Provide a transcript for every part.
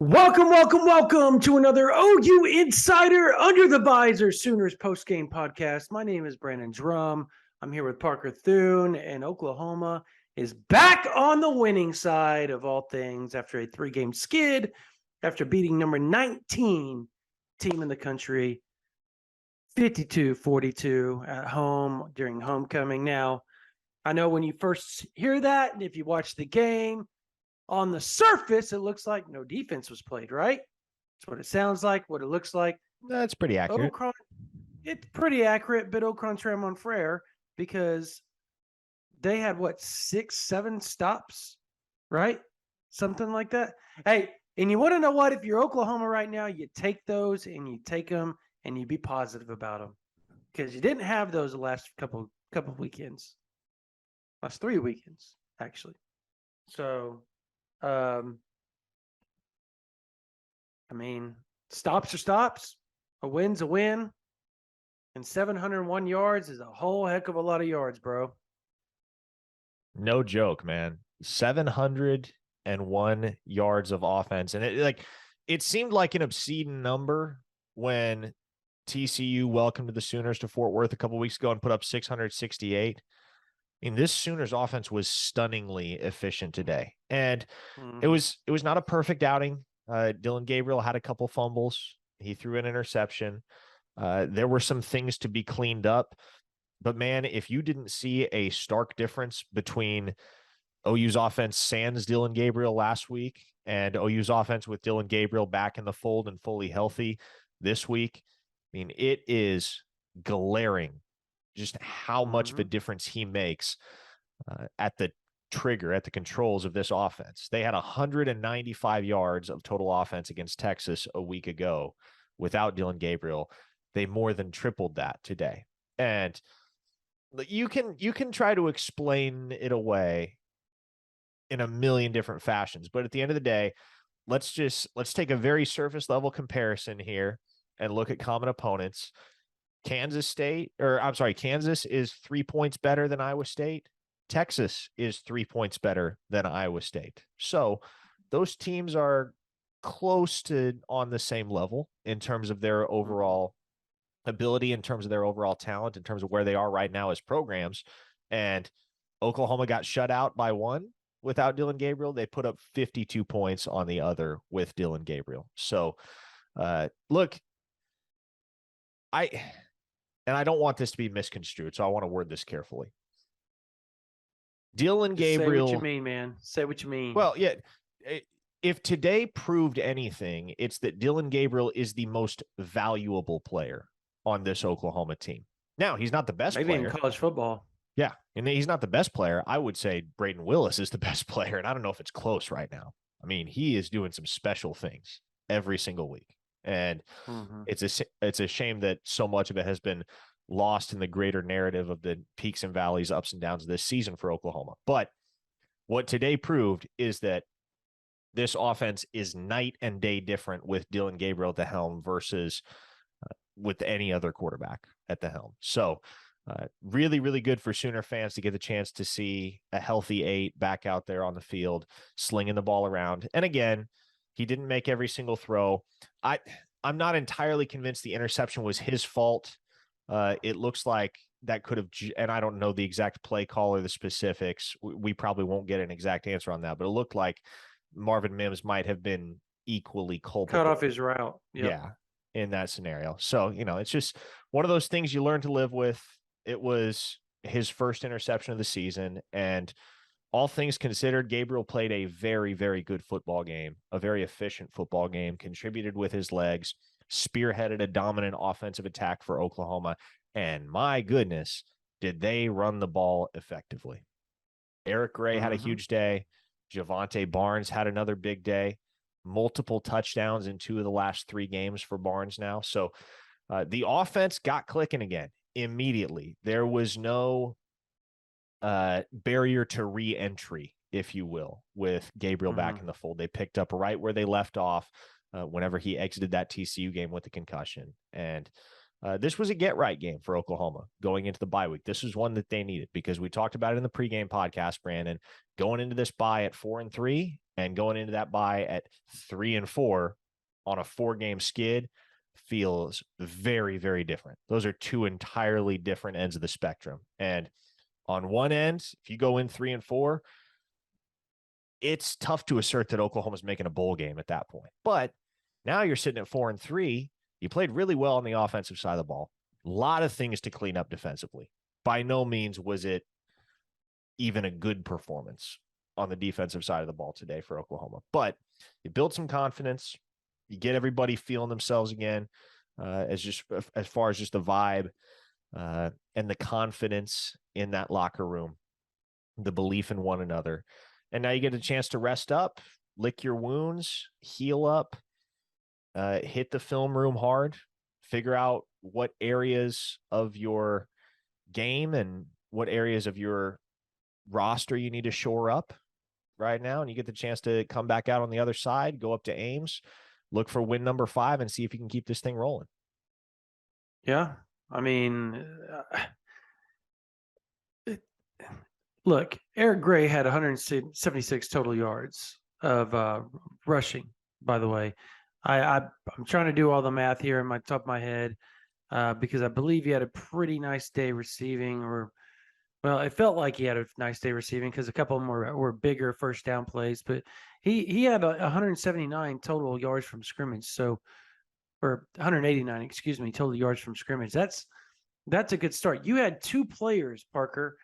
Welcome to another OU Insider Under the Visor Sooners post-game podcast. My name is Brandon Drumm. I'm here with Parker Thune, and Oklahoma is back on the winning side of all things after a three-game skid, after beating number 19 team in the country, 52-42 at home during homecoming. Now, I know when you first hear that, and if you watch the game, on the surface, it looks like no defense was played, right? That's what it sounds like, what it looks like. That's pretty accurate. It's pretty accurate, but Ocron Tremont Frere, because they had, 6-7 stops, right? Something like that. Hey, and you want to know what? If you're Oklahoma right now, you take those and you take them and you be positive about them, because you didn't have those the last couple weekends. Last 3 weekends, actually. So, I mean, stops are stops. A win's a win. And 701 yards is a whole heck of a lot of yards, bro. No joke, man. 701 yards of offense. And it seemed like an obscene number when TCU welcomed the Sooners to Fort Worth a couple weeks ago and put up 668. I mean, this Sooners offense was stunningly efficient today. And it was not a perfect outing. Dillon Gabriel had a couple fumbles. He threw an interception. There were some things to be cleaned up. But, man, if you didn't see a stark difference between OU's offense sans Dillon Gabriel last week and OU's offense with Dillon Gabriel back in the fold and fully healthy this week, I mean, it is glaring just how much of a difference he makes at the trigger, at the controls of this offense. They had 195 yards of total offense against Texas a week ago without Dillon Gabriel. They more than tripled that today. And you can try to explain it away in a million different fashions, but at the end of the day, let's take a very surface level comparison here and look at common opponents. Kansas is 3 points better than Iowa State. Texas is 3 points better than Iowa State. So those teams are close to on the same level in terms of their overall ability, in terms of their overall talent, in terms of where they are right now as programs. And Oklahoma got shut out by one without Dillon Gabriel. They put up 52 points on the other with Dillon Gabriel. So look, I don't want this to be misconstrued, so I want to word this carefully. Dillon Gabriel. Say what you mean, man. Say what you mean. Well, yeah. If today proved anything, it's that Dillon Gabriel is the most valuable player on this Oklahoma team. Now, he's not the best player. Maybe in college football. Yeah, and he's not the best player. I would say Braden Willis is the best player, and I don't know if it's close right now. I mean, he is doing some special things every single week. And it's a shame that so much of it has been lost in the greater narrative of the peaks and valleys, ups and downs of this season for Oklahoma. But what today proved is that this offense is night and day different with Dillon Gabriel at the helm versus with any other quarterback at the helm. So really, really good for Sooner fans to get the chance to see a healthy 8 back out there on the field, slinging the ball around. And again, he didn't make every single throw. I'm not entirely convinced the interception was his fault. It looks like that could have, and I don't know the exact play call or the specifics. We probably won't get an exact answer on that, but it looked like Marvin Mims might have been equally culpable. Cut off his route. Yep. Yeah, in that scenario. So, it's just one of those things you learn to live with. It was his first interception of the season, and all things considered, Gabriel played a very, very good football game, a very efficient football game, contributed with his legs, spearheaded a dominant offensive attack for Oklahoma, and my goodness, did they run the ball effectively. Eric Gray had a huge day. Javonte Barnes had another big day. Multiple touchdowns in 2 of the last 3 games for Barnes now. So the offense got clicking again immediately. There was no barrier to re-entry, if you will, with Gabriel back in the fold. They picked up right where they left off whenever he exited that TCU game with the concussion. And This was a get-right game for Oklahoma going into the bye week. This was one that they needed because we talked about it in the pregame podcast, Brandon, going into this bye at 4-3 and going into that bye at 3-4 on a 4-game skid feels very, very different. Those are two entirely different ends of the spectrum. And on one end, if you go in 3-4, it's tough to assert that Oklahoma's making a bowl game at that point. But now you're sitting at 4-3. You played really well on the offensive side of the ball. A lot of things to clean up defensively. By no means was it even a good performance on the defensive side of the ball today for Oklahoma. But you build some confidence. You get everybody feeling themselves again, as far as just the vibe and the confidence in that locker room, the belief in one another. And now you get a chance to rest up, lick your wounds, heal up, hit the film room hard, figure out what areas of your game and what areas of your roster you need to shore up right now. And you get the chance to come back out on the other side, go up to Ames, look for win number 5 and see if you can keep this thing rolling. Yeah. I mean, look, Eric Gray had 176 total yards of rushing, by the way. I'm trying to do all the math here in my top of my head because I believe he had a pretty nice day receiving, well, it felt like he had a nice day receiving because a couple of them were bigger first down plays, but he had 179 total yards from scrimmage, or 189, excuse me, total yards from scrimmage. That's a good start. You had 2 players, Parker,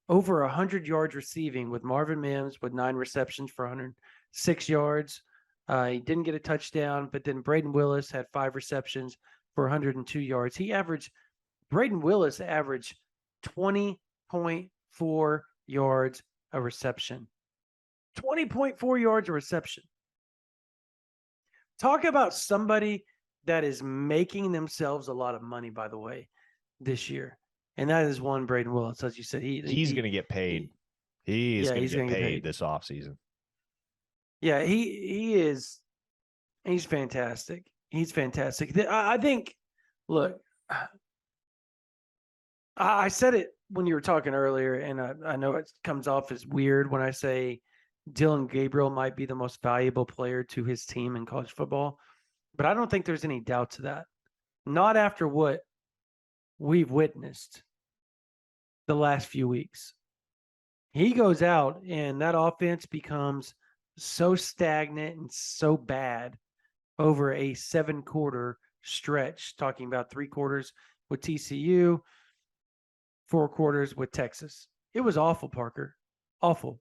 over 100 yards receiving with Marvin Mims with 9 receptions for 106 yards. He didn't get a touchdown, but then Braden Willis had 5 receptions for 102 yards. Braden Willis averaged 20.4 yards a reception. 20.4 yards a reception. Talk about somebody that is making themselves a lot of money, by the way, this year. And that is one Braden Willis, as you said. He's going to get paid. He's going to get paid this offseason. Yeah, he is. He's fantastic. He's fantastic. I think, look, I said it when you were talking earlier, and I know it comes off as weird when I say Dillon Gabriel might be the most valuable player to his team in college football, but I don't think there's any doubt to that. Not after what we've witnessed the last few weeks. He goes out, and that offense becomes so stagnant and so bad over a 7-quarter stretch, talking about 3 quarters with TCU, 4 quarters with Texas. It was awful, Parker. Awful.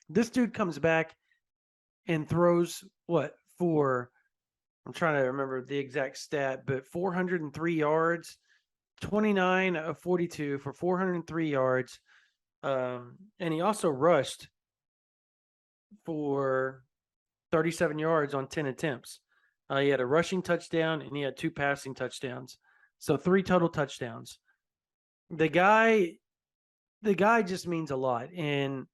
This dude comes back and throws I'm trying to remember the exact stat, but 403 yards, 29 of 42 for 403 yards. And he also rushed for 37 yards on 10 attempts. He had a rushing touchdown and he had 2 passing touchdowns. So 3 total touchdowns. The guy just means a lot. And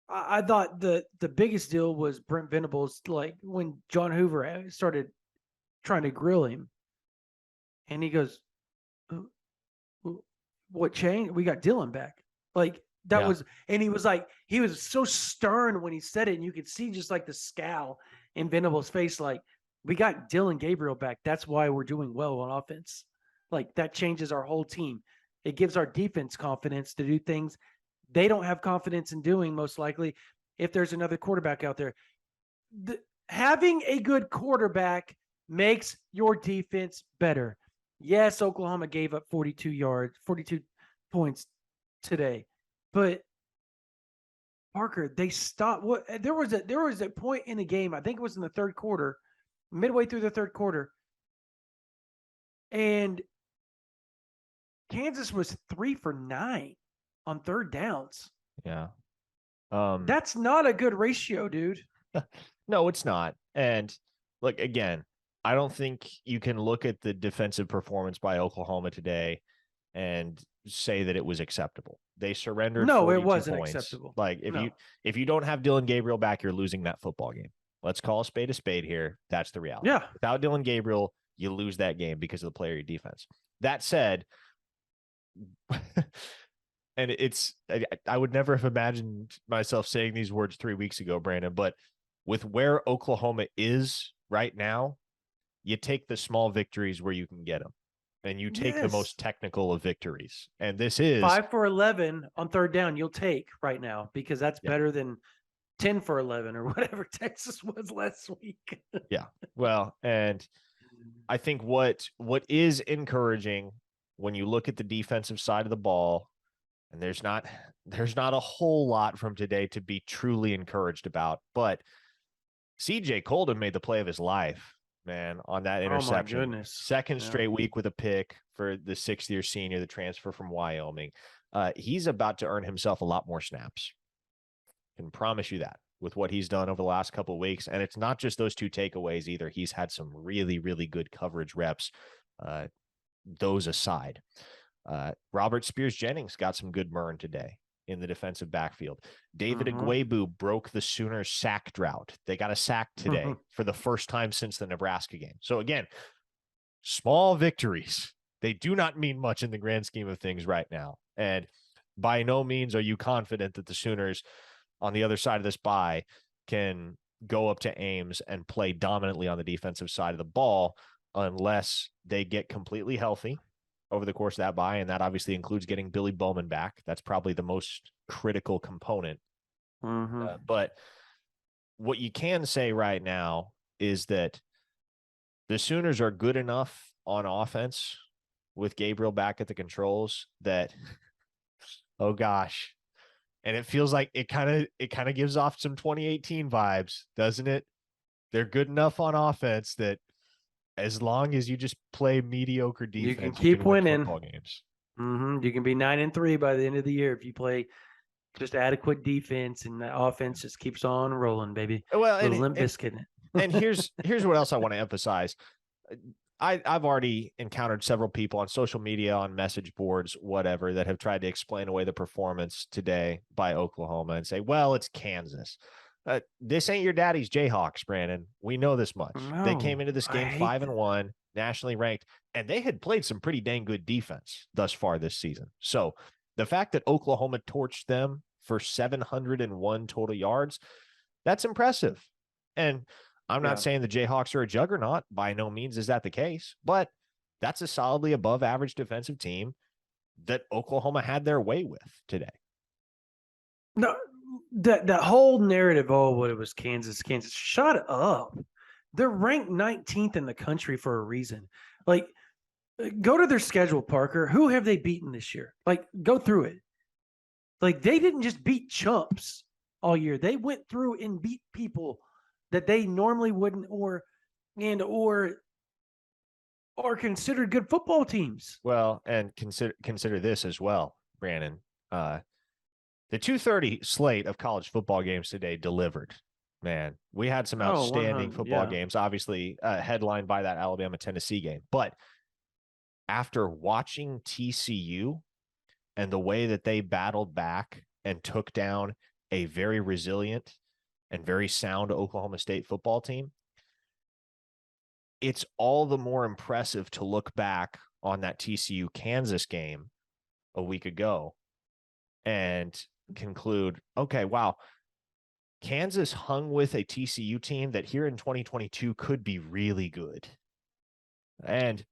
I thought the biggest deal was Brent Venables, like when John Hoover started trying to grill him. And he goes, what changed? We got Dillon back. Like that was, and he was so stern when he said it, and you could see just like the scowl in Venables' face, like, we got Dillon Gabriel back. That's why we're doing well on offense. Like that changes our whole team. It gives our defense confidence to do things they don't have confidence in doing, most likely, if there's another quarterback out there. Having a good quarterback makes your defense better. Yes, Oklahoma gave up 42 points today, but Parker, they stopped. There was a point in the game, I think it was in the 3rd quarter, midway through the 3rd quarter, and Kansas was 3 for 9 on 3rd downs. Yeah. That's not a good ratio, dude. No, it's not. And look, again, I don't think you can look at the defensive performance by Oklahoma today and say that it was acceptable. They surrendered. No, it wasn't points. Acceptable. Like if you don't have Dillon Gabriel back, you're losing that football game. Let's call a spade here. That's the reality. Yeah. Without Dillon Gabriel, you lose that game because of the player defense. That said, and I would never have imagined myself saying these words 3 weeks ago, Brandon, but with where Oklahoma is right now, you take the small victories where you can get them, and you take the most technical of victories. And this is 5 for 11 on third down. You'll take right now, because that's better than 10 for 11 or whatever Texas was last week. Yeah. Well, and I think what is encouraging when you look at the defensive side of the ball, and there's not a whole lot from today to be truly encouraged about, but CJ Colton made the play of his life, man, on that interception. Oh my goodness. Second straight week with a pick for the 6th-year senior, the transfer from Wyoming. He's about to earn himself a lot more snaps. Can promise you that with what he's done over the last couple of weeks. And it's not just those 2 takeaways either. He's had some really, really good coverage reps, those aside. Robert Spears-Jennings got some good burn today in the defensive backfield. David Agwebu broke the Sooners sack drought. They got a sack today for the first time since the Nebraska game. So again, small victories. They do not mean much in the grand scheme of things right now. And by no means are you confident that the Sooners on the other side of this bye can go up to Ames and play dominantly on the defensive side of the ball unless they get completely healthy over the course of that bye. And that obviously includes getting Billy Bowman back. That's probably the most critical component. But what you can say right now is that the Sooners are good enough on offense with Gabriel back at the controls that, oh gosh. And it feels like it kind of gives off some 2018 vibes, doesn't it? They're good enough on offense that as long as you just play mediocre defense, you can keep winning football games. You can be 9-3 by the end of the year if you play just adequate defense, and the offense just keeps on rolling, baby. Well, and Limp Bizkit. And here's what else I want to emphasize. I've already encountered several people on social media, on message boards, whatever, that have tried to explain away the performance today by Oklahoma and say, well, it's Kansas. This ain't your daddy's Jayhawks, Brandon. We know this much. No, they came into this game 5-1, nationally ranked, and they had played some pretty dang good defense thus far this season. So the fact that Oklahoma torched them for 701 total yards, that's impressive. And I'm not saying the Jayhawks are a juggernaut. By no means is that the case, but that's a solidly above average defensive team that Oklahoma had their way with today. No, that whole narrative, what it was Kansas. Shut up. They're ranked 19th in the country for a reason. Like, go to their schedule, Parker. Who have they beaten this year? Like, go through it. Like, they didn't just beat chumps all year. They went through and beat people that they normally wouldn't, or considered good football teams. Well, and consider this as well, Brandon. The 2:30 slate of college football games today delivered. Man, we had some outstanding football games, obviously headlined by that Alabama-Tennessee game. But after watching TCU and the way that they battled back and took down a very resilient and very sound Oklahoma State football team, it's all the more impressive to look back on that TCU Kansas game a week ago and conclude, okay, wow, Kansas hung with a TCU team that here in 2022 could be really good. And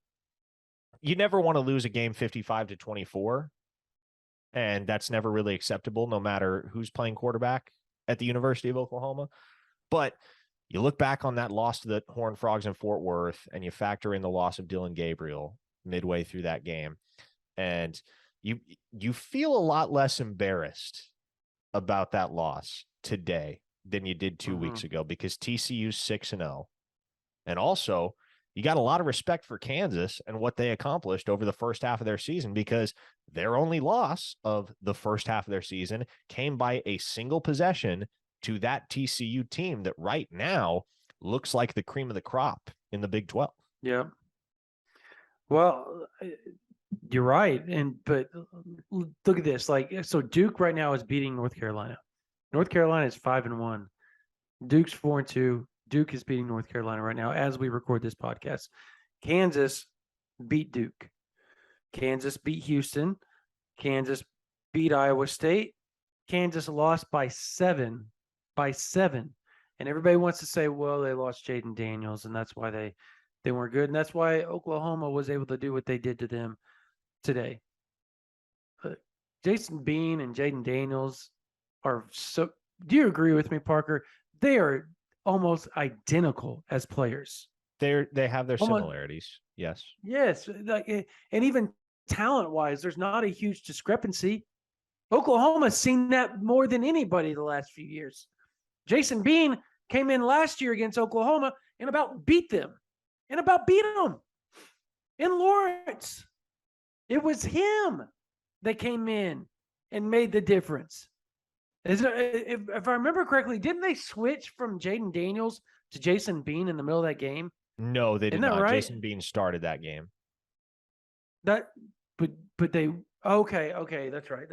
you never want to lose a game 55-24. And that's never really acceptable, no matter who's playing quarterback at the University of Oklahoma. But you look back on that loss to the Horned Frogs in Fort Worth, and you factor in the loss of Dylan Gabriel midway through that game, and you feel a lot less embarrassed about that loss today than you did 2 weeks ago, because TCU's 6-0. And also, you got a lot of respect for Kansas and what they accomplished over the first half of their season, because their only loss of the first half of their season came by a single possession to that TCU team that right now looks like the cream of the crop in the Big 12. Yeah. Well, you're right. But look at this. Like, so Duke right now is beating North Carolina. North Carolina is 5-1. Duke's 4-2. Duke is beating North Carolina right now as we record this podcast. Kansas beat Duke. Kansas beat Houston. Kansas beat Iowa State. Kansas lost by 7. By 7. And everybody wants to say, well, they lost Jaden Daniels, and that's why they weren't good. And that's why Oklahoma was able to do what they did to them today. Jason Bean and Jaden Daniels are so. Do you agree with me, Parker? They are almost identical as players. They have their similarities. Yes. Yes, like, and even talent-wise, there's not a huge discrepancy. Oklahoma's seen that more than anybody the last few years. Jason Bean came in last year against Oklahoma and about beat them. In Lawrence. It was him that came in and made the difference. If I remember correctly, didn't they switch from Jaden Daniels to Jason Bean in the middle of that game? No, they did not. Right? Jason Bean started that game. But they okay, that's right.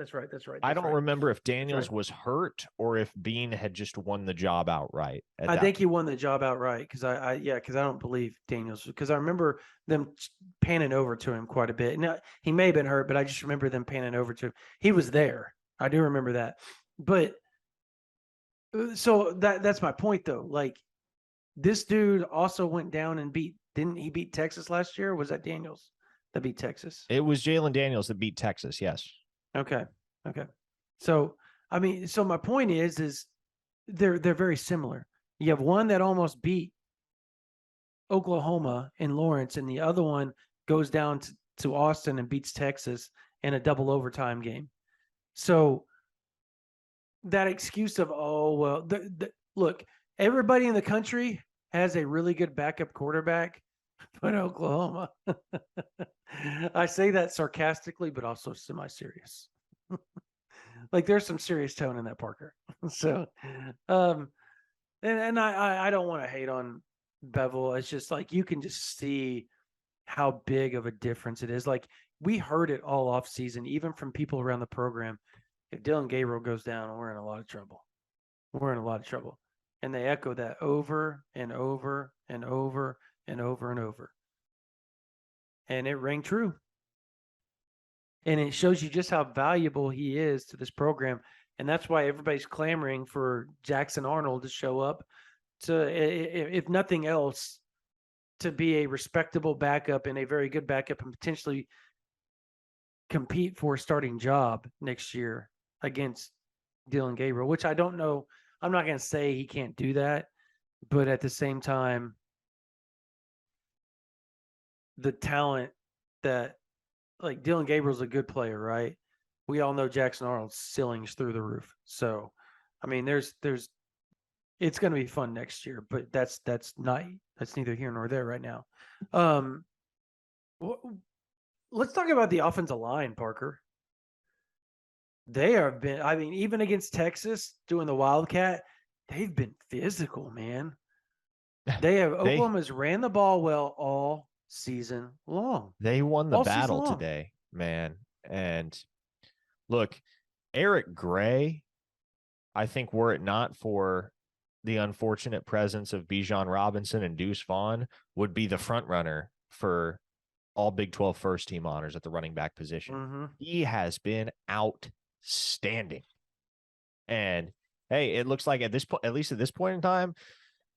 I don't remember if Daniels was hurt or if Bean had just won the job outright. I think he won the job outright because I don't believe Daniels, because I remember them panning over to him quite a bit. Now he may have been hurt, but I just remember them panning over to him. He was there. I do remember that. But so that's my point though. Like, this dude also went down and didn't he beat Texas last year? Or was that Daniels that beat Texas? It was Jalen Daniels that beat Texas. Yes. Okay. So, I mean, so my point is they're very similar. You have one that almost beat Oklahoma in Lawrence, and the other one goes down to Austin and beats Texas in a double overtime game. So that excuse of, oh, well, look, everybody in the country has a really good backup quarterback, but Oklahoma. I say that sarcastically, but also semi-serious. Like, there's some serious tone in that, Parker. So, and I don't want to hate on Bevel. It's just like, you can just see how big of a difference it is. Like, we heard it all off season, even from people around the program. If Dylan Gabriel goes down, we're in a lot of trouble. And they echo that over and over and over and over and over. And it rang true. And it shows you just how valuable he is to this program. And that's why everybody's clamoring for Jackson Arnold to show up to, if nothing else, to be a respectable backup and a very good backup and potentially compete for a starting job next year against Dylan Gabriel, which I don't know. I'm not going to say he can't do that, but at the same time, the talent that, like, Dylan Gabriel's a good player, right? We all know Jackson Arnold's ceiling's through the roof. So, I mean, it's going to be fun next year, but that's neither here nor there right now. Let's talk about the offensive line, Parker. They have been, I mean, even against Texas doing the Wildcat, they've been physical, man. Oklahoma's ran the ball well all season long. They won the battle today, man. And look, Eric Gray, I think, were it not for the unfortunate presence of Bijan Robinson and Deuce Vaughn, would be the front runner for all Big 12 first team honors at the running back position. Mm-hmm. He has been outstanding. And hey, it looks like at least at this point in time,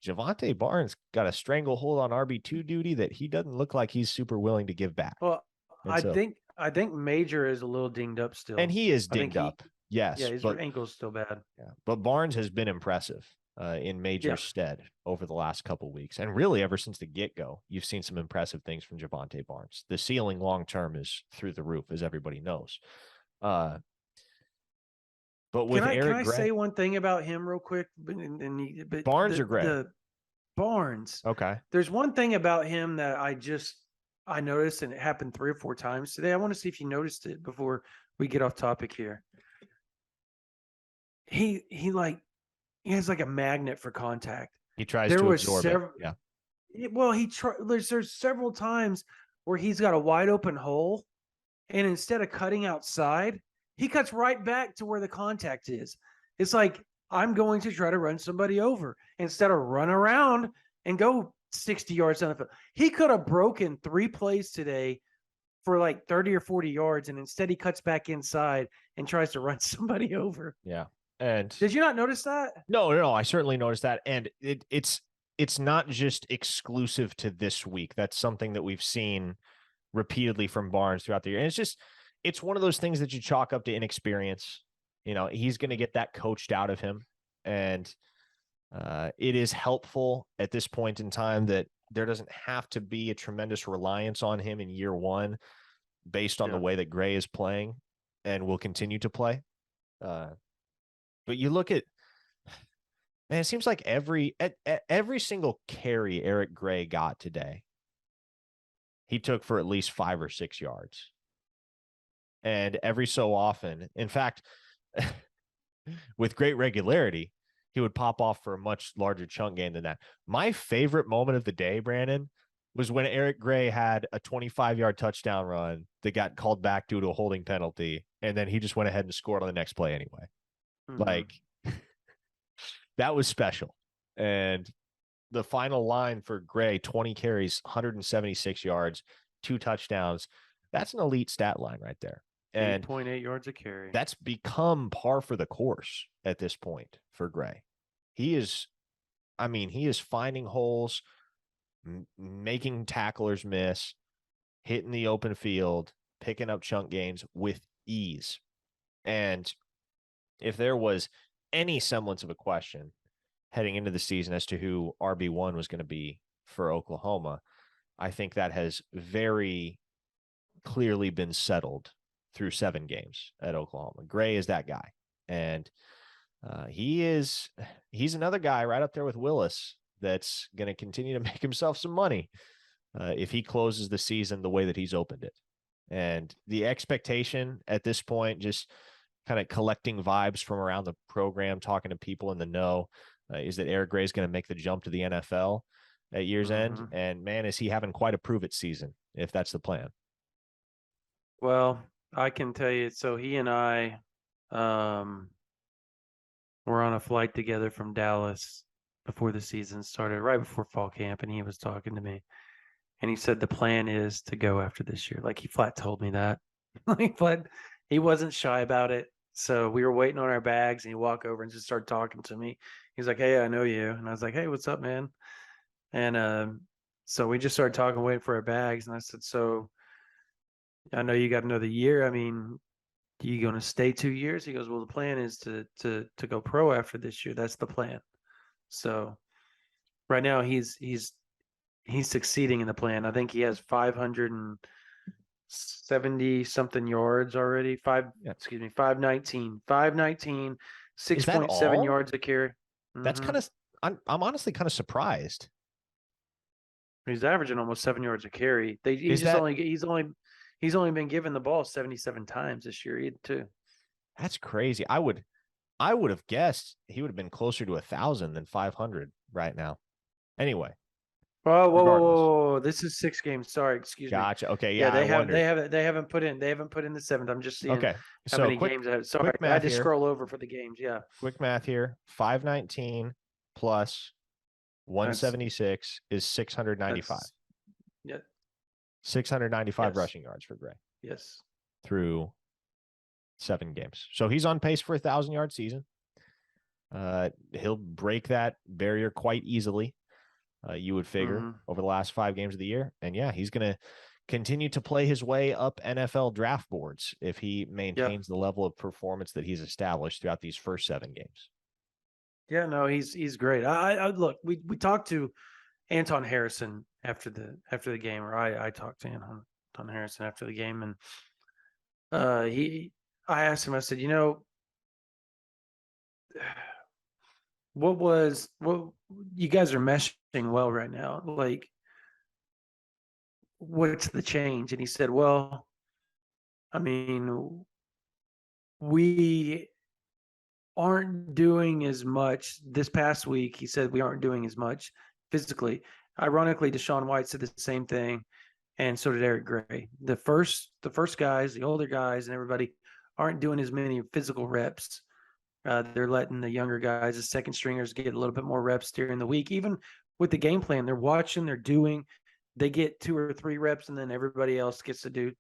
Javonte Barnes got a stranglehold on RB2 duty that he doesn't look like he's super willing to give back. Well, I think Major is a little dinged up still. And he is dinged up. Yes. Yeah, his ankle's still bad. Yeah. But Barnes has been impressive in Major's stead over the last couple of weeks. And really, ever since the get-go, you've seen some impressive things from Javonte Barnes. The ceiling long-term is through the roof, as everybody knows. But with can I say one thing about him real quick? But Barnes or Gray? Barnes. Okay. There's one thing about him that I noticed, and it happened 3 or 4 times today. I want to see if you noticed it before we get off topic here. He has like a magnet for contact. He tries to absorb it. Yeah. Well, there's several times where he's got a wide open hole, and instead of cutting outside, he cuts right back to where the contact is. It's like, I'm going to try to run somebody over instead of run around and go 60 yards down the field. He could have broken 3 plays today for like 30 or 40 yards, and instead he cuts back inside and tries to run somebody over. Yeah. And did you not notice that? No, I certainly noticed that. And it's not just exclusive to this week. That's something that we've seen repeatedly from Barnes throughout the year. And it's one of those things that you chalk up to inexperience. He's going to get that coached out of him. And it is helpful at this point in time that there doesn't have to be a tremendous reliance on him in year one based on the way that Gray is playing and will continue to play. But you look at, man, it seems like every single carry Eric Gray got today, he took for at least 5 or 6 yards. And every so often, in fact, with great regularity, he would pop off for a much larger chunk gain than that. My favorite moment of the day, Brandon, was when Eric Gray had a 25-yard touchdown run that got called back due to a holding penalty, and then he just went ahead and scored on the next play anyway. Mm-hmm. Like, that was special. And the final line for Gray, 20 carries, 176 yards, 2 touchdowns. That's an elite stat line right there. And 8.8 yards a carry. That's become par for the course at this point for Gray. He is finding holes, making tacklers miss, hitting the open field, picking up chunk gains with ease. And if there was any semblance of a question heading into the season as to who RB1 was going to be for Oklahoma, I think that has very clearly been settled through 7 games at Oklahoma. Gray is that guy. And he's another guy right up there with Willis that's going to continue to make himself some money if he closes the season the way that he's opened it. And the expectation at this point, just kind of collecting vibes from around the program, talking to people in the know, is that Eric Gray is going to make the jump to the NFL at year's end. And man, is he having quite a prove it season if that's the plan. Well, I can tell you, so he and I were on a flight together from Dallas before the season started, right before fall camp, and he was talking to me. And he said the plan is to go after this year. Like, he flat told me that. But he wasn't shy about it. So we were waiting on our bags, and he walked over and just started talking to me. He's like, "Hey, I know you." And I was like, "Hey, what's up, man?" And so we just started talking, waiting for our bags. And I said, "So I know you got another year. I mean, are you going to stay 2 years?" He goes, "Well, the plan is to go pro after this year. That's the plan." So right now he's succeeding in the plan. I think he has 570 something yards already. 519, 6.7 yards a carry. That's kind of, I'm honestly kind of surprised. He's averaging almost 7 yards a carry. He's only been given the ball 77 times this year too. That's crazy. I would have guessed he would have been closer to 1,000 than 500 right now. Anyway. Oh, whoa! This is 6 games. Sorry, excuse me. Gotcha. Okay, yeah. They haven't put in the 7th. I'm just seeing how many games I have. Sorry, I had to scroll over for the games. Yeah. Quick math here: 519 plus 176 is 695. Yeah. 695 rushing yards for Gray. Yes. Through 7 games. So he's on pace for 1,000-yard season. He'll break that barrier quite easily. You would figure over the last 5 games of the year. And yeah, he's going to continue to play his way up NFL draft boards if he maintains the level of performance that he's established throughout these first 7 games. Yeah, no, he's great. I look, we talked to Anton Harrison after the game, or I talked to Anton Harrison after the game, and I asked him, I said, what you guys are meshing well right now, like, what's the change? And he said, well, I mean, we aren't doing as much this past week. He said we aren't doing as much physically. Ironically, Deshaun White said the same thing, and so did Eric Gray. The first guys, the older guys, and everybody aren't doing as many physical reps. They're letting the younger guys, the second stringers, get a little bit more reps during the week, even with the game plan. They're watching, they're doing, they get 2 or 3 reps, and then everybody else gets to do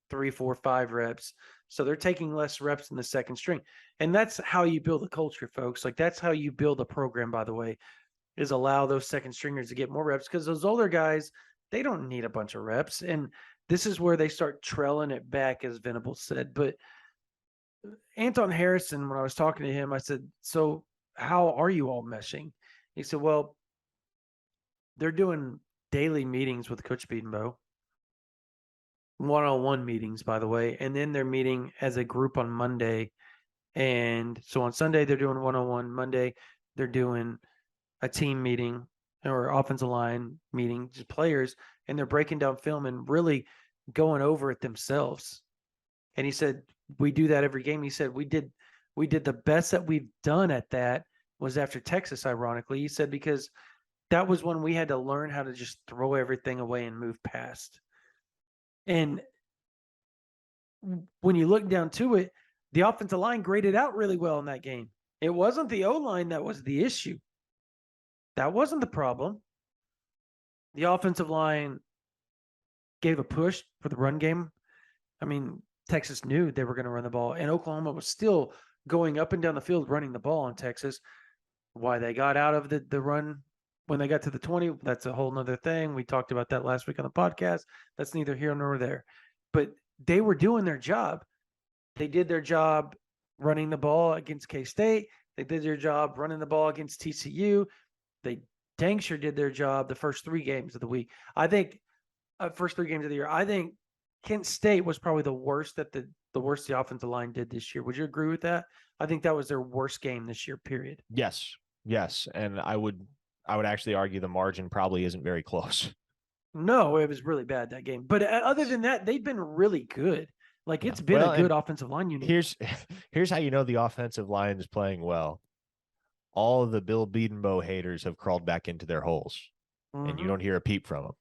3, 4, 5 reps. So they're taking less reps in the second string. And that's how you build a culture, folks. Like, that's how you build a program, by the way, is allow those second stringers to get more reps, because those older guys, they don't need a bunch of reps. And this is where they start trailing it back, as Venable said. But Anton Harrison, when I was talking to him, I said, so how are you all meshing? He said, well, they're doing daily meetings with Coach Beedenbow, one-on-one meetings, by the way, and then they're meeting as a group on Monday. And so on Sunday, they're doing one-on-one. Monday, they're doing a team meeting or offensive line meeting, just players, and they're breaking down film and really going over it themselves. And he said, we do that every game. He said, we did the best that we've done at that was after Texas, ironically. He said, because that was when we had to learn how to just throw everything away and move past. And when you look down to it, the offensive line graded out really well in that game. It wasn't the O-line that was the issue. That wasn't the problem. The offensive line gave a push for the run game. I mean, Texas knew they were going to run the ball, and Oklahoma was still going up and down the field running the ball on Texas. Why they got out of the run when they got to the 20, that's a whole nother thing. We talked about that last week on the podcast. That's neither here nor there. But they were doing their job. They did their job running the ball against K-State. They did their job running the ball against TCU. They dang sure did their job the first 3 games of the week. I think first 3 games of the year. I think Kent State was probably the worst that the worst the offensive line did this year. Would you agree with that? I think that was their worst game this year, period. Yes. And I would actually argue the margin probably isn't very close. No, it was really bad that game. But other than that, they've been really good. Like, it's been a good offensive line unit. Here's how you know the offensive line is playing well. All of the Bill Beedenbow haters have crawled back into their holes, and you don't hear a peep from them.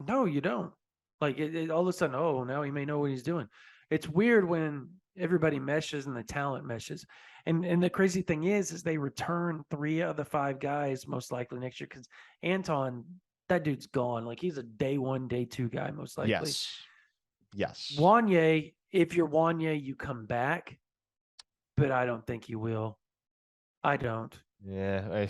No, you don't. Like, all of a sudden, oh, now he may know what he's doing. It's weird when everybody meshes and the talent meshes. And the crazy thing is they return 3 of the 5 guys most likely next year, because Anton, that dude's gone. Like, he's a day 1, day 2 guy most likely. Yes. Wanye, if you're Wanye, you come back, but I don't think you will. I don't. Yeah.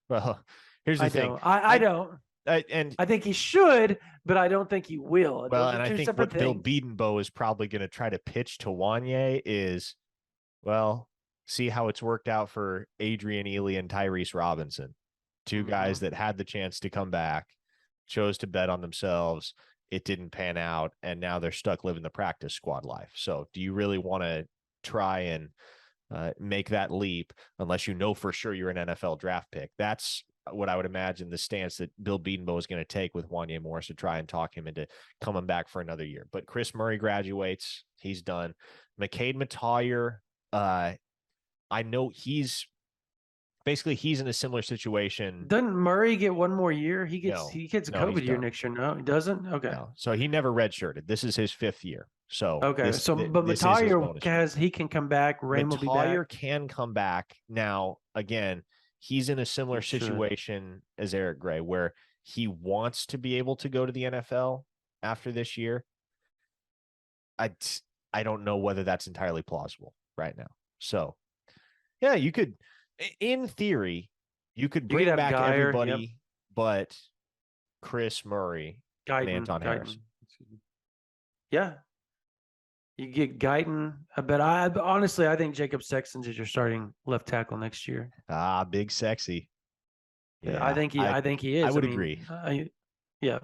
Well, here's the thing. I don't. And I think he should, but I don't think he will. Well, and I think what Bill Beedenbow is probably going to try to pitch to Wanye is, well, see how it's worked out for Adrian Ely and Tyrese Robinson, 2 guys that had the chance to come back, chose to bet on themselves. It didn't pan out, and now they're stuck living the practice squad life. So do you really want to try and make that leap unless you know for sure you're an NFL draft pick? That's what I would imagine the stance that Bill Beedenbow is going to take with Wanye Morris to try and talk him into coming back for another year. But Chris Murray graduates. He's done. McCade Mathier, I know he's in a similar situation. Doesn't Murray get 1 more year? He gets a COVID year done. next year. No, he doesn't. Okay. No. So he never redshirted. This is his 5th year. So okay. But Mathier he can come back. Raym will be back. Mathier can come back. Now, again, he's in a similar situation as Eric Gray, where he wants to be able to go to the NFL after this year. I don't know whether that's entirely plausible right now. So, yeah, you could, in theory, you could bring back Geyer, everybody, but Chris Murray and Anton Harrison. Yeah. You get Guyton, but honestly, I think Jacob Sexton is your starting left tackle next year. Big sexy. Yeah, I think he is. I would agree. Yeah,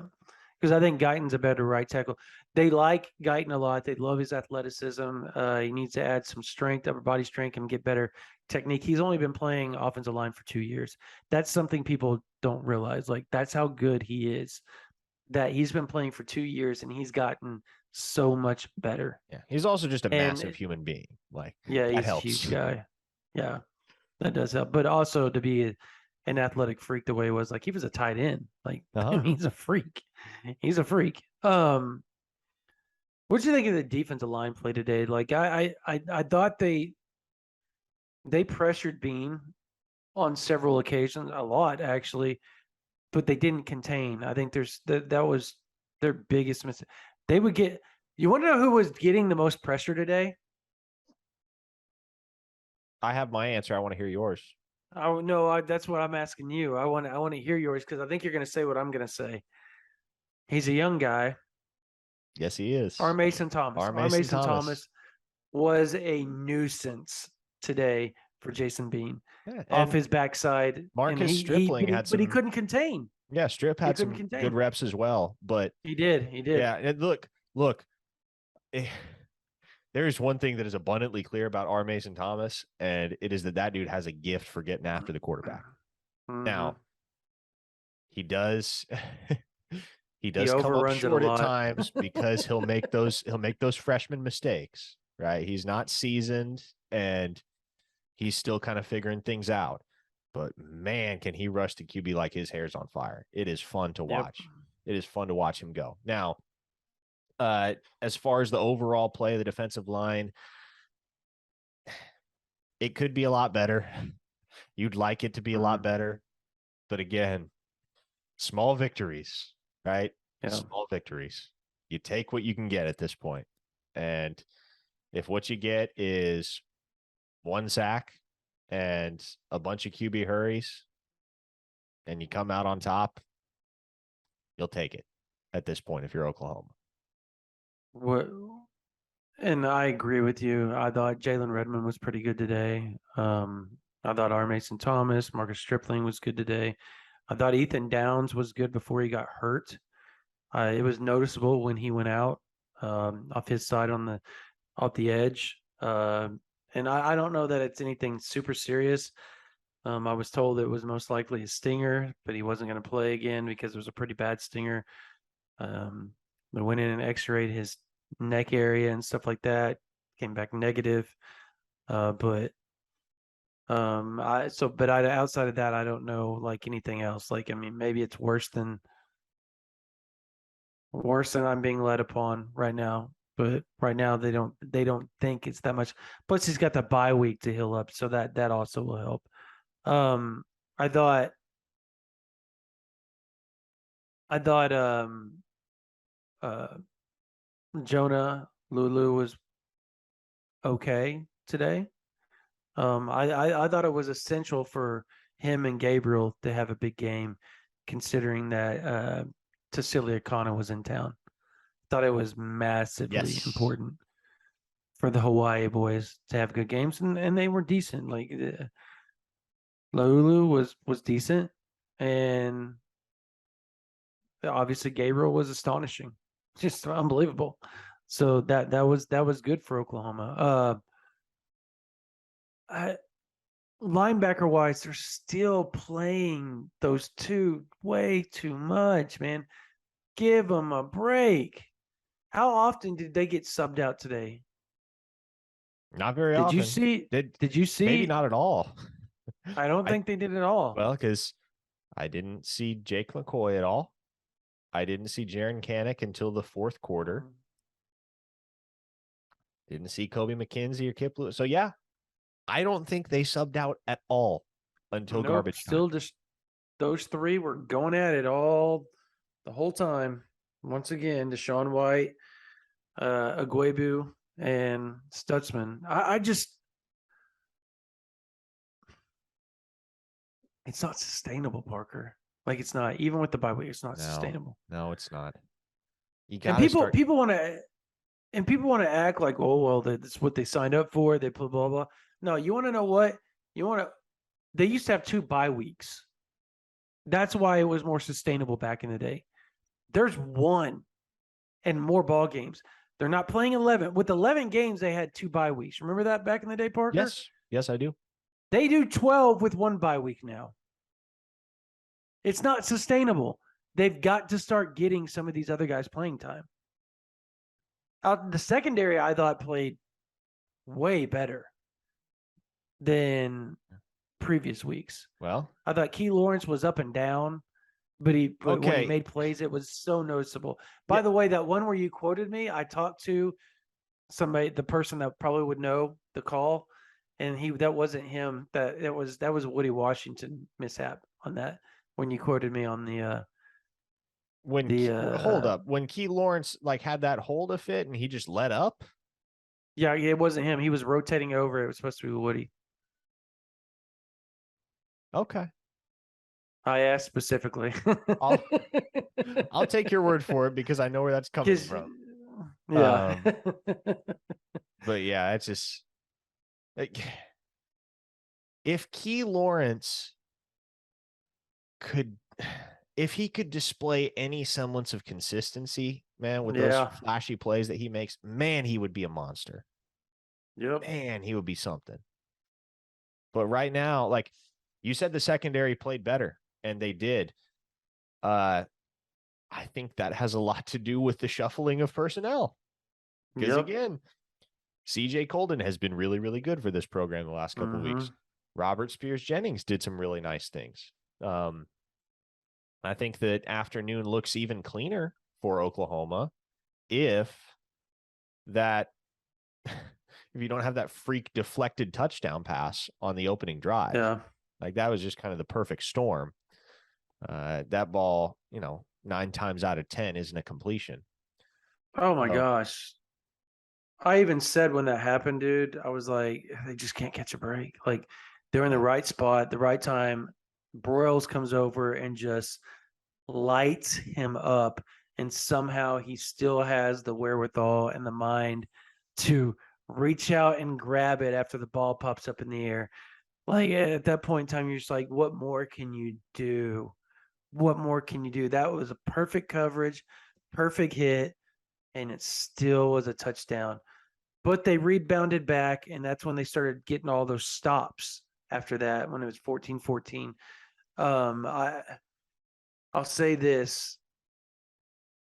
because I think Guyton's a better right tackle. They like Guyton a lot. They love his athleticism. He needs to add some strength, upper body strength, and get better technique. He's only been playing offensive line for 2 years. That's something people don't realize. Like, that's how good he is. That he's been playing for 2 years and he's gotten so much better. Yeah, he's also just a massive human being. Like, yeah, he's helps. a huge guy. Yeah, that does help. But also to be an athletic freak the way he was, like, he was a tight end. Like, he's a freak. He's a freak. What did you think of the defensive line play today? Like, I thought they pressured Bean on several occasions, a lot actually. but they didn't contain. I think that was their biggest mistake. They would get. You want to know who was getting the most pressure today? I have my answer. I want to hear yours. Oh no, that's what I'm asking you. I want to hear yours because I think you're going to say what I'm going to say. He's a young guy. Yes, he is. R. Mason Thomas. R. R. Mason Thomas. Thomas was a nuisance today for Jason Bean Yeah, off and his backside. And Marcus he Stripling had but he some. couldn't contain. Yeah, Strip He had couldn't some contain. good reps as well. But He did. yeah, and look. There is one thing that is abundantly clear about R. Mason Thomas, and it is that dude has a gift for getting after the quarterback. Mm-hmm. Now, he does he He come up overruns it a short at lot. times because he'll make those freshman mistakes, right? He's not seasoned and he's still kind of figuring things out. But man, can he rush the QB like his hair's on fire. It is fun to watch. It is fun to watch him go. Now, as far as the overall play of the defensive line, it could be a lot better. You'd like it to be a lot better. But again, small victories, right? Yeah. Small victories. You take what you can get at this point. And if what you get is one sack and a bunch of QB hurries and you come out on top, you'll take it at this point if you're Oklahoma. What? And I agree with you. I thought Jalen Redmond was pretty good today. I thought R. Mason Thomas, Marcus Stripling was good today. I thought Ethan Downs was good before he got hurt. It was noticeable when he went out off his side off the edge. And I don't know that it's anything super serious. I was told it was most likely a stinger, but he wasn't going to play again because it was a pretty bad stinger. They went in and x-rayed his neck area and stuff like that. Came back negative. But outside of that, I don't know like anything else. Like, I mean, maybe it's worse than I'm being led upon right now. But right now they don't think it's that much. Plus he's got the bye week to heal up, so that also will help. I thought Jonah Lulu was okay today. I thought it was essential for him and Gabriel to have a big game, considering that Tassilia Kana was in town. Thought it was massively important for the Hawaii boys to have good games, and they were decent. Like Lulu was decent, and obviously Gabriel was astonishing, just unbelievable. So that was good for Oklahoma. Linebacker wise, they're still playing those two way too much, man. Give them a break. How often did they get subbed out today? Not very often. Did you see? Maybe not at all. I don't think they did at all. Well, because I didn't see Jake McCoy at all. I didn't see Jaron Kanek until the fourth quarter. Didn't see Kobe McKenzie or Kip Lewis. So, yeah, I don't think they subbed out at all until garbage time. Still just those three were going at it all the whole time. Once again, Deshaun White, Aguebu, and Stutzman. I just it's not sustainable, Parker. Like it's not, even with the bye week, it's not sustainable. No, it's not. And people want to act like, oh well, that's what they signed up for. They blah blah blah. No, you want to know what? They used to have 2 bye weeks. That's why it was more sustainable back in the day. There's 1 and more ball games. They're not playing 11. With 11 games, they had 2 bye weeks. Remember that back in the day, Parker? Yes, I do. They do 12 with 1 bye week now. It's not sustainable. They've got to start getting some of these other guys playing time. The secondary, I thought, played way better than previous weeks. Well, I thought Key Lawrence was up and down, but when he made plays, it was so noticeable. By the way, that one where you quoted me, I talked to the person that probably would know the call, and that wasn't him. That was a Woody Washington mishap on that. when you quoted me on the hold up, when Key Lawrence like had that hold of it and he just let up. Yeah, it wasn't him. He was rotating over. It was supposed to be Woody. Okay. I asked specifically. I'll take your word for it because I know where that's coming from. Yeah. But yeah, it's just like if Key Lawrence if he could display any semblance of consistency, man, with those flashy plays that he makes, man, he would be a monster. Yep. Man, he would be something. But right now, like you said, the secondary played better, and they did. I think that has a lot to do with the shuffling of personnel. Because again, CJ Colton has been really, really good for this program the last couple of weeks. Robert Spears-Jennings did some really nice things. I think that afternoon looks even cleaner for Oklahoma if you don't have that freak deflected touchdown pass on the opening drive. Yeah. Like that was just kind of the perfect storm. That ball, 9 times out of 10 isn't a completion. Oh my gosh. I even said when that happened, dude, I was like, they just can't catch a break. Like they're in the right spot, the right time. Broyles comes over and just lights him up. And somehow he still has the wherewithal and the mind to reach out and grab it after the ball pops up in the air. Like at that point in time, you're just like, what more can you do? What more can you do? That was a perfect coverage, perfect hit, and it still was a touchdown. But they rebounded back, and that's when they started getting all those stops after that, when it was 14-14. I'll say this.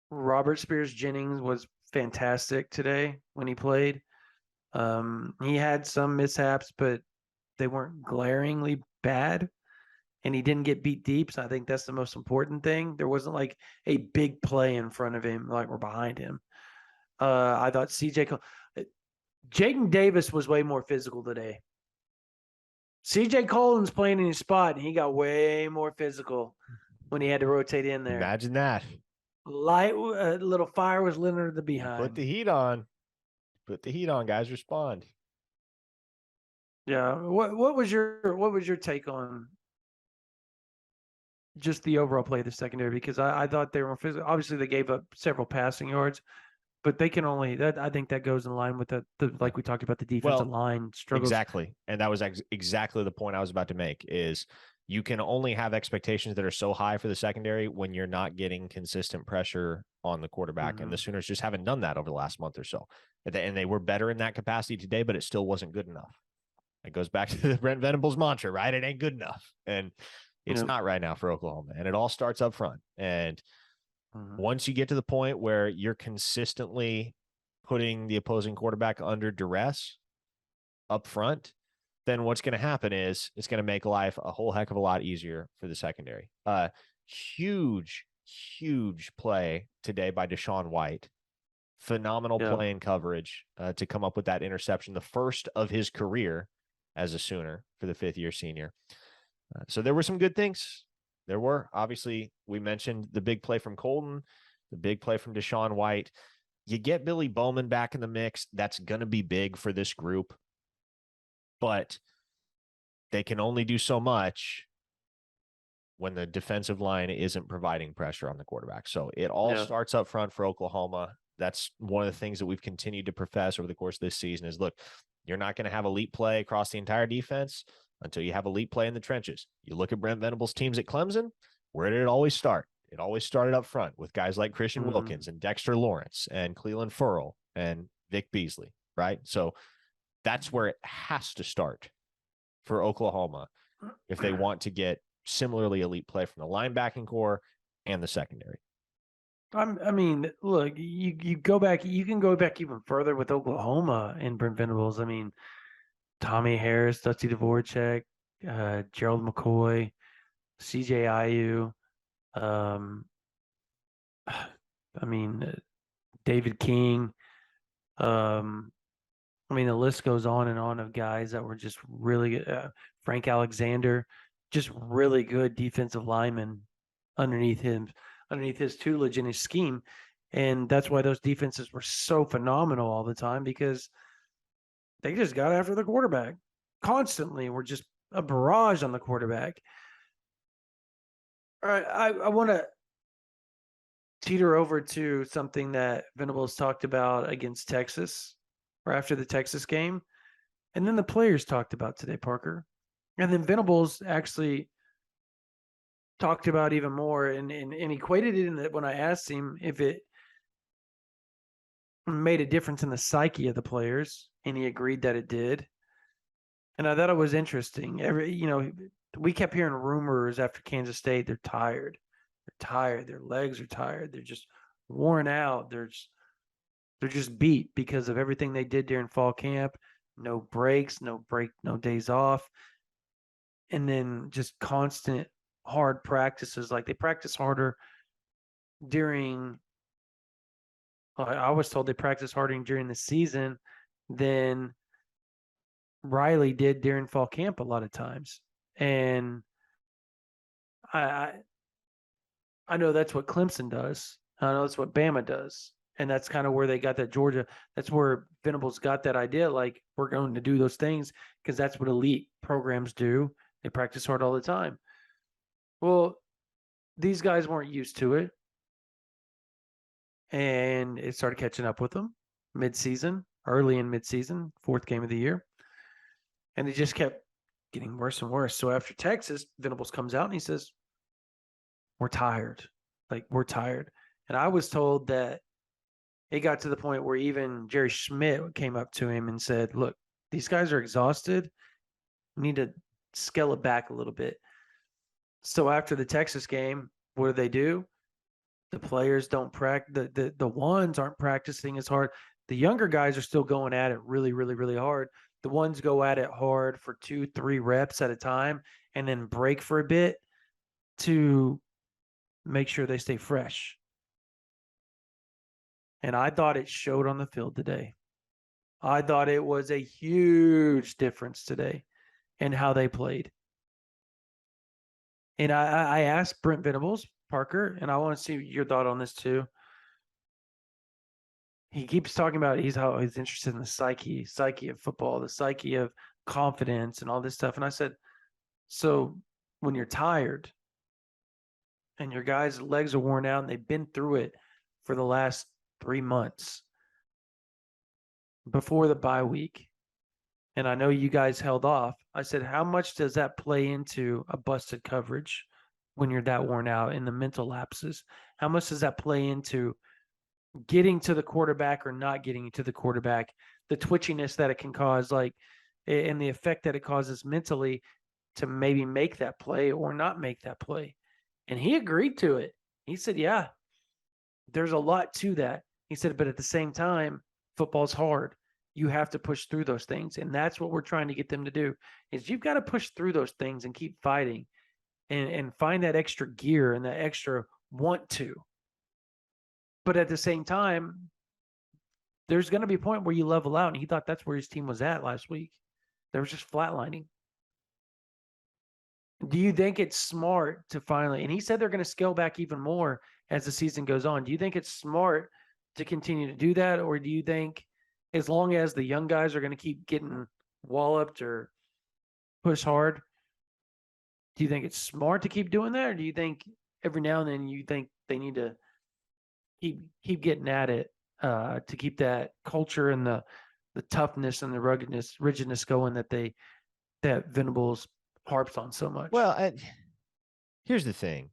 Robert Spears-Jennings was fantastic today when he played. He had some mishaps, but they weren't glaringly bad. And he didn't get beat deep. So I think that's the most important thing. There wasn't like a big play in front of him, like we're behind him. I thought Jaden Davis was way more physical today. CJ Colin's playing in his spot, and he got way more physical when he had to rotate in there. Imagine that. Light, little fire was lit under the behind. Put the heat on. Put the heat on, guys. Respond. Yeah. What was your take on just the overall play of the secondary? Because I thought they were physical. Obviously, they gave up several passing yards, but they can only that. I think that goes in line with the like we talked about the defensive line struggles. Exactly, and that was exactly the point I was about to make. Is you can only have expectations that are so high for the secondary when you're not getting consistent pressure on the quarterback, and the Sooners just haven't done that over the last month or so. And they were better in that capacity today, but it still wasn't good enough. It goes back to the Brent Venables mantra, right? It ain't good enough, and it's not right now for Oklahoma. And it all starts up front. And once you get to the point where you're consistently putting the opposing quarterback under duress up front, then what's going to happen is it's going to make life a whole heck of a lot easier for the secondary. Huge play today by Deshaun White. Phenomenal play in coverage to come up with that interception, the first of his career as a Sooner for the fifth-year senior. So there were some good things. There were. Obviously, we mentioned the big play from Colton, the big play from Deshaun White. You get Billy Bowman back in the mix. That's going to be big for this group. But they can only do so much when the defensive line isn't providing pressure on the quarterback. So it all starts up front for Oklahoma. That's one of the things that we've continued to profess over the course of this season is, look, you're not going to have elite play across the entire defense until you have elite play in the trenches. You look at Brent Venables' teams at Clemson, where did it always start? It always started up front with guys like Christian Wilkins and Dexter Lawrence and Cleland Furl and Vic Beasley, right? So that's where it has to start for Oklahoma if they want to get similarly elite play from the linebacking core and the secondary. I mean, look, you go back, you can go back even further with Oklahoma and Brent Venables. I mean, Tommy Harris, Dusty Dvorak, Gerald McCoy, CJ Ayu, I mean, David King. I mean, the list goes on and on of guys that were just really good. Frank Alexander, just really good defensive linemen underneath him, underneath his tutelage and his scheme. And that's why those defenses were so phenomenal all the time, because they just got after the quarterback constantly. We're just a barrage on the quarterback. All right, I want to teeter over to something that Venables talked about against Texas, or after the Texas game, and then the players talked about today, Parker. And then Venables actually talked about even more and equated it in that when I asked him if it made a difference in the psyche of the players, and he agreed that it did. And I thought it was interesting. We kept hearing rumors after Kansas State. They're tired. They're tired. Their legs are tired. They're just worn out. They're just beat because of everything they did during fall camp. No breaks, no days off. And then just constant hard practices. Like they practice harder during, I was told they practice harder during the season than Riley did during fall camp a lot of times. And I know that's what Clemson does. I know that's what Bama does. And that's kind of where they got that Georgia. That's where Venables got that idea. Like, we're going to do those things because that's what elite programs do. They practice hard all the time. Well, these guys weren't used to it. And it started catching up with them early in midseason, fourth game of the year. And they just kept getting worse and worse. So after Texas, Venables comes out and he says, we're tired. Like, we're tired. And I was told that it got to the point where even Jerry Schmidt came up to him and said, look, these guys are exhausted. We need to scale it back a little bit. So after the Texas game, what do? The players don't practice. The ones aren't practicing as hard. The younger guys are still going at it really, really, really hard. The ones go at it hard for 2-3 reps at a time and then break for a bit to make sure they stay fresh. And I thought it showed on the field today. I thought it was a huge difference today in how they played. And I asked Brent Venables, Parker, and I want to see your thought on this too. He keeps talking about how he's interested in the psyche of football, the psyche of confidence and all this stuff. And I said, so when you're tired and your guys' legs are worn out and they've been through it for the last 3 months before the bye week, and I know you guys held off, I said, how much does that play into a busted coverage when you're that worn out in the mental lapses? How much does that play into getting to the quarterback or not getting to the quarterback, the twitchiness that it can cause, like, and the effect that it causes mentally to maybe make that play or not make that play? And he agreed to it. He said, yeah, there's a lot to that. He said, but at the same time, football's hard. You have to push through those things. And that's what we're trying to get them to do, is you've got to push through those things and keep fighting and find that extra gear and that extra want to. But at the same time, there's going to be a point where you level out. And he thought that's where his team was at last week. They were just flatlining. Do you think it's smart to finally, and he said they're going to scale back even more as the season goes on. Do you think it's smart to continue to do that? Or do you think as long as the young guys are going to keep getting walloped or push hard, do you think it's smart to keep doing that? Or do you think every now and then you think they need to keep getting at it to keep that culture and the toughness and the rigidness going that Venables harps on so much? Well, here's the thing.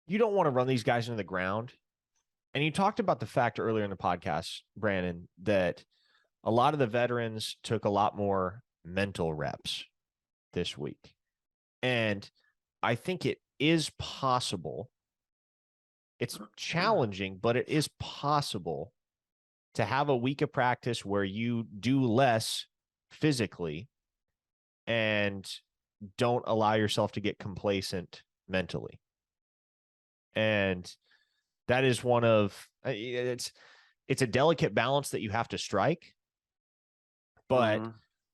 You don't want to run these guys into the ground. And you talked about the fact earlier in the podcast, Brandon, that a lot of the veterans took a lot more mental reps this week. And I think it is possible. It's challenging, but it is possible to have a week of practice where you do less physically and don't allow yourself to get complacent mentally. And that is one of, it's a delicate balance that you have to strike. But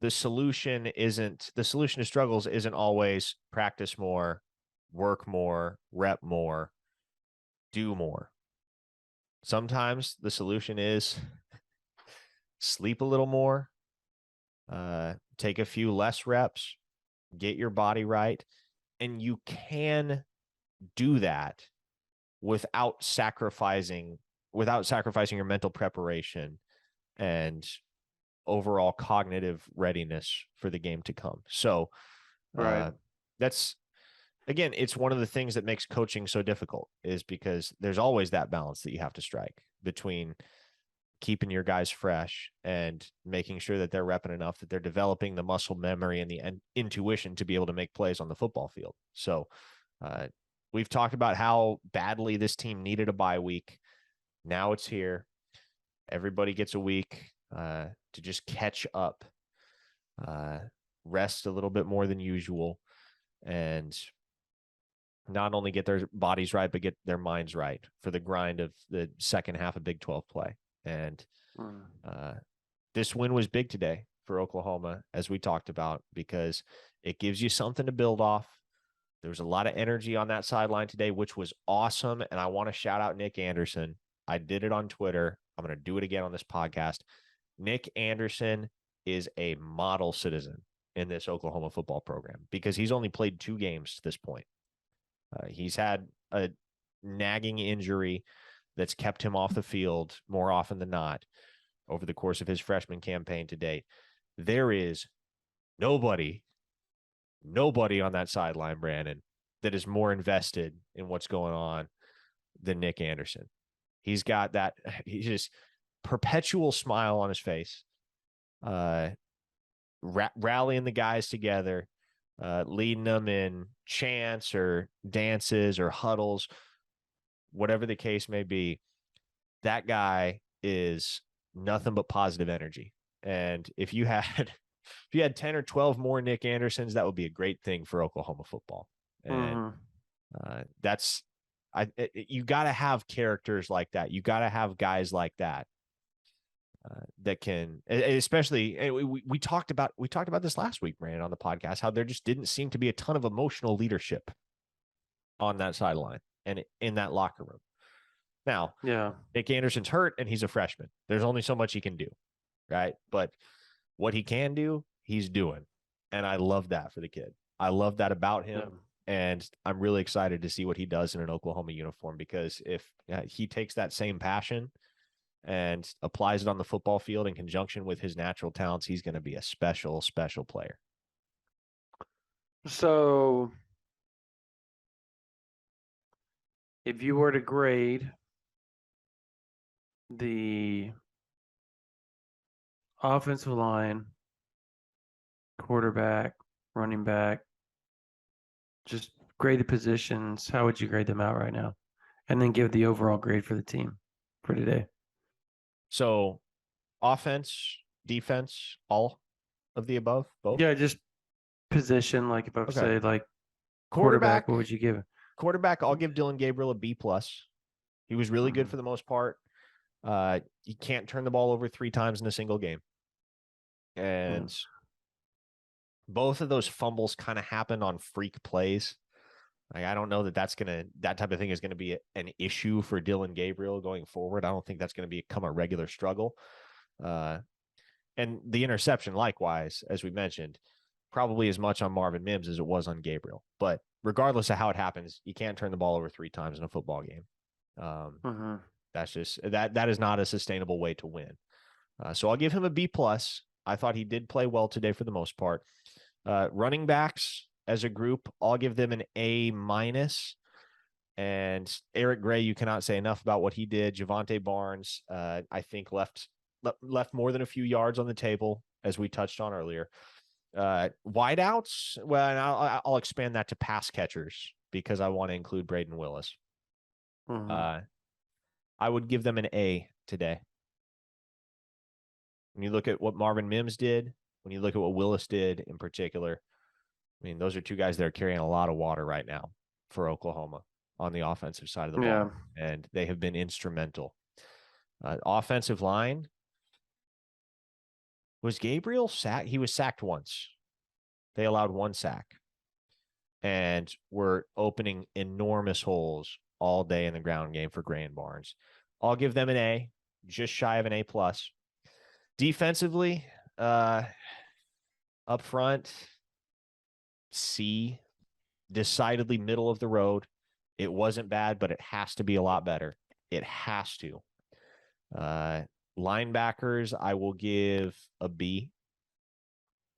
the solution to struggles isn't always practice more, work more, rep more, do more. Sometimes the solution is sleep a little more, take a few less reps, get your body right. And you can do that without sacrificing your mental preparation and overall cognitive readiness for the game to come. So Right. that's, again, it's one of the things that makes coaching so difficult, is because there's always that balance that you have to strike between keeping your guys fresh and making sure that they're repping enough, that they're developing the muscle memory and the intuition to be able to make plays on the football field. So we've talked about how badly this team needed a bye week. Now it's here. Everybody gets a week to just catch up, rest a little bit more than usual, and not only get their bodies right, but get their minds right for the grind of the second half of Big 12 play. And this win was big today for Oklahoma, as we talked about, because it gives you something to build off. There was a lot of energy on that sideline today, which was awesome. And I want to shout out Nick Anderson. I did it on Twitter. I'm going to do it again on this podcast. Nick Anderson is a model citizen in this Oklahoma football program because he's only played 2 games to this point. He's had a nagging injury that's kept him off the field more often than not over the course of his freshman campaign to date. There is nobody on that sideline, Brandon, that is more invested in what's going on than Nick Anderson. He's got that, he's just perpetual smile on his face, rallying the guys together, leading them in chants or dances or huddles, whatever the case may be. That guy is nothing but positive energy. And if you had 10 or 12 more Nick Andersons, that would be a great thing for Oklahoma football. And you got to have characters like that. You got to have guys like that that can, especially, we talked about this last week, Brandon, on the podcast, how there just didn't seem to be a ton of emotional leadership on that sideline and in that locker room. Now, Nick Anderson's hurt and he's a freshman. There's only so much he can do, right? But what he can do, he's doing. And I love that for the kid. I love that about him. And I'm really excited to see what he does in an Oklahoma uniform, because if he takes that same passion and applies it on the football field in conjunction with his natural talents, he's going to be a special, special player. So if you were to grade the offensive line, quarterback, running back, just grade the positions, how would you grade them out right now? And then give the overall grade for the team for today. So offense, defense, all of the above, both? Yeah, just position, like if I would say like quarterback, what would you give it? Quarterback, I'll give Dylan Gabriel a B+. He was really good for the most part. You can't turn the ball over 3 times in a single game. And both of those fumbles kind of happened on freak plays. Like, I don't know that that type of thing is going to be an issue for Dylan Gabriel going forward. I don't think that's going to become a regular struggle. And the interception, likewise, as we mentioned, probably as much on Marvin Mims as it was on Gabriel. But regardless of how it happens, you can't turn the ball over 3 times in a football game. That's just that is not a sustainable way to win. So I'll give him a B+. I thought he did play well today for the most part. Running backs as a group, I'll give them an A-. And Eric Gray, you cannot say enough about what he did. Javonte Barnes, I think left more than a few yards on the table, as we touched on earlier. Wideouts, well, and I'll expand that to pass catchers because I want to include Braden Willis. I would give them an A today. When you look at what Marvin Mims did, when you look at what Willis did in particular, I mean, those are 2 guys that are carrying a lot of water right now for Oklahoma on the offensive side of the ball, and they have been instrumental. Offensive line, Was Gabriel sacked? He was sacked once. They allowed one sack and were opening enormous holes all day in the ground game for Gray and Barnes. I'll give them an A, just shy of an A plus. Defensively, up front, C, decidedly middle of the road. It wasn't bad, but it has to be a lot better. It has to. Linebackers, I will give a B.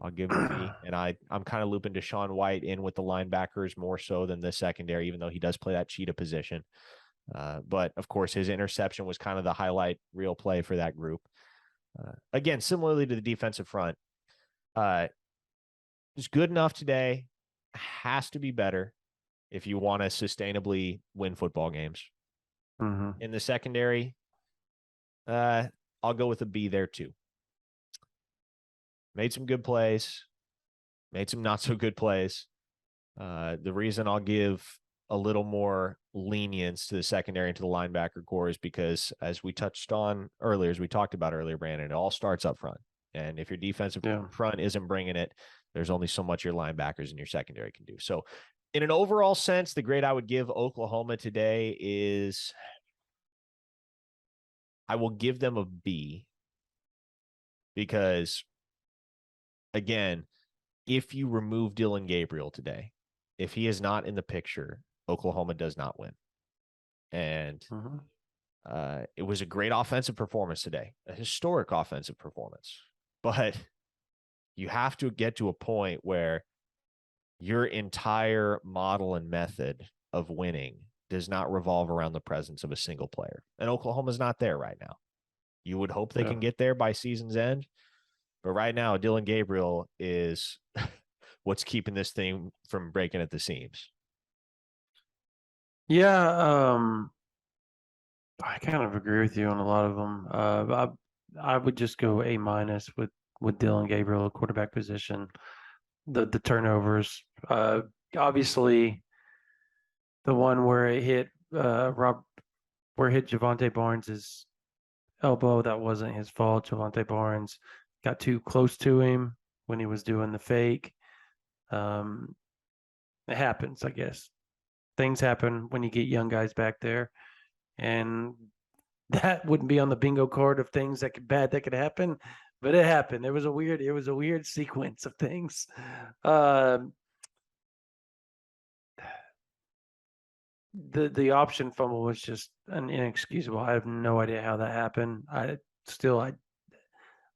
I'll give him a B. And I'm kind of looping Deshaun White in with the linebackers more so than the secondary, even though he does play that cheetah position. But of course, his interception was kind of the highlight reel play for that group. Again, similarly to the defensive front, it's good enough today. Has to be better if you want to sustainably win football games. Mm-hmm. In the secondary, I'll go with a B there too. Made some good plays, made some not so good plays. The reason I'll give a little more lenience to the secondary and to the linebacker core is because, as we touched on earlier, as we talked about earlier, Brandon, it all starts up front. And if your defensive front isn't bringing it, there's only so much your linebackers and your secondary can do. So in an overall sense, the grade I would give Oklahoma today is I will give them a B because, again, if you remove Dylan Gabriel today, if he is not in the picture, Oklahoma does not win. And it was a great offensive performance today, a historic offensive performance. But you have to get to a point where your entire model and method of winning does not revolve around the presence of a single player. And Oklahoma's not there right now. You would hope they can get there by season's end. But right now, Dylan Gabriel is what's keeping this thing from breaking at the seams. Yeah, I kind of agree with you on a lot of them. I would just go A minus with Dylan Gabriel, quarterback position. The turnovers, obviously, the one where it hit where it hit Javonte Barnes' elbow, that wasn't his fault. Javonte Barnes got too close to him when he was doing the fake. It happens, I guess. Things happen when you get young guys back there, and that wouldn't be on the bingo card of things that could happen, but it happened. It was a weird sequence of things. The option fumble was just inexcusable. I have no idea how that happened.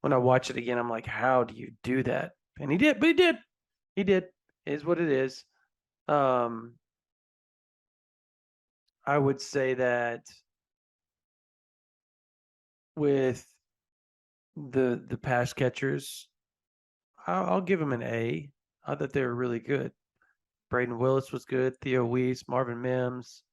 When I watch it again, I'm like, how do you do that? And he did, but he did. He did. It is what it is. I would say that with the pass catchers, I'll give him an A. I thought they were really good. Braden Willis was good. Theo Weiss, Marvin Mims,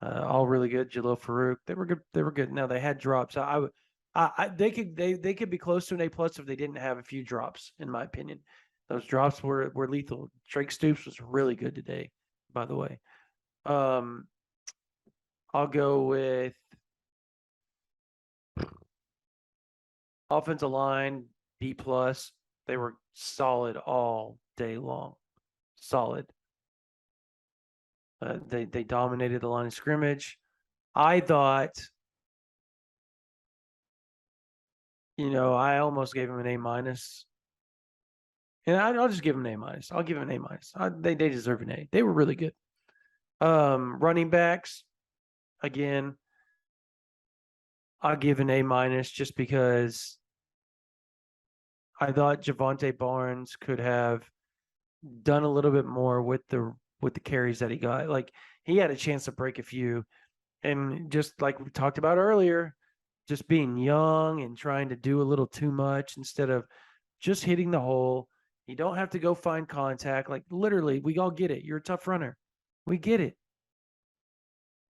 all really good. Jalil Farouk, they were good. They were good. Now they had drops. They could be close to an A plus if they didn't have a few drops. In my opinion, those drops were lethal. Drake Stoops was really good today, by the way. I'll go with offensive line, B plus. They were solid all day long. Solid. They dominated the line of scrimmage. I thought, I almost gave him an A minus. And I'll just give him an A minus. I'll give him an A minus. They deserve an A. They were really good. Running backs, again, I'll give an A minus just because I thought Javonte Barnes could have done a little bit more with the carries that he got. Like, he had a chance to break a few, and just like we talked about earlier, just being young and trying to do a little too much instead of just hitting the hole. You don't have to go find contact. Like, literally, we all get it. You're a tough runner. We get it.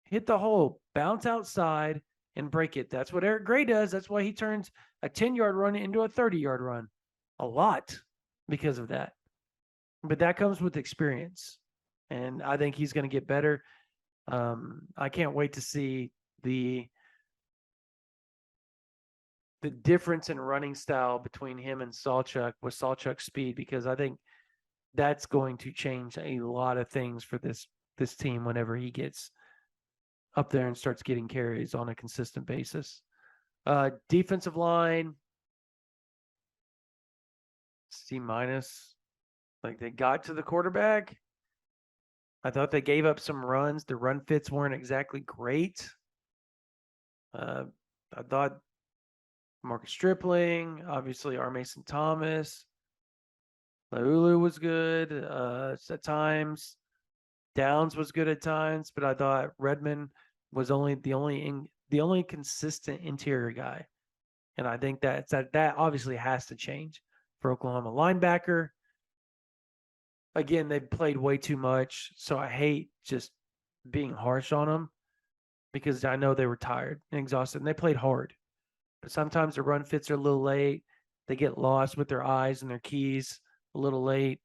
Hit the hole, bounce outside, and break it. That's what Eric Gray does. That's why he turns a 10-yard run into a 30-yard run. A lot because of that. But that comes with experience. And I think he's going to get better. I can't wait to see the the difference in running style between him and Salchuk was Salchuk's speed, because I think that's going to change a lot of things for this team whenever he gets up there and starts getting carries on a consistent basis. Defensive line, C-. Like, they got to the quarterback. I thought they gave up some runs. The run fits weren't exactly great. I thought Marcus Stripling, obviously R. Mason Thomas, Laulu was good at times. Downs was good at times, but I thought Redmond was the only consistent interior guy, and I think that obviously has to change for Oklahoma. Linebacker, again, they played way too much, so I hate just being harsh on them because I know they were tired and exhausted, and they played hard. But sometimes the run fits are a little late. They get lost with their eyes and their keys a little late.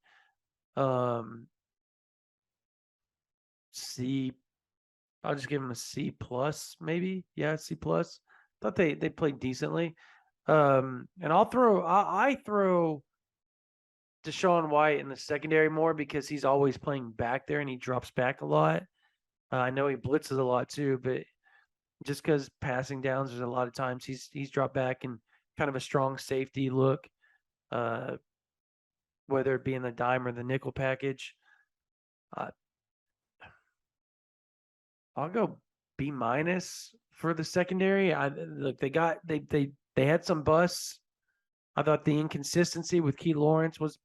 C, I'll just give them a C+, maybe. Yeah, C+. Thought they played decently. And I throw Deshaun White in the secondary more because he's always playing back there and he drops back a lot. I know he blitzes a lot too, but just because passing downs, there's a lot of times he's dropped back in kind of a strong safety look, whether it be in the dime or the nickel package. I'll go B- for the secondary. Look, they had some busts. I thought the inconsistency with Key Lawrence was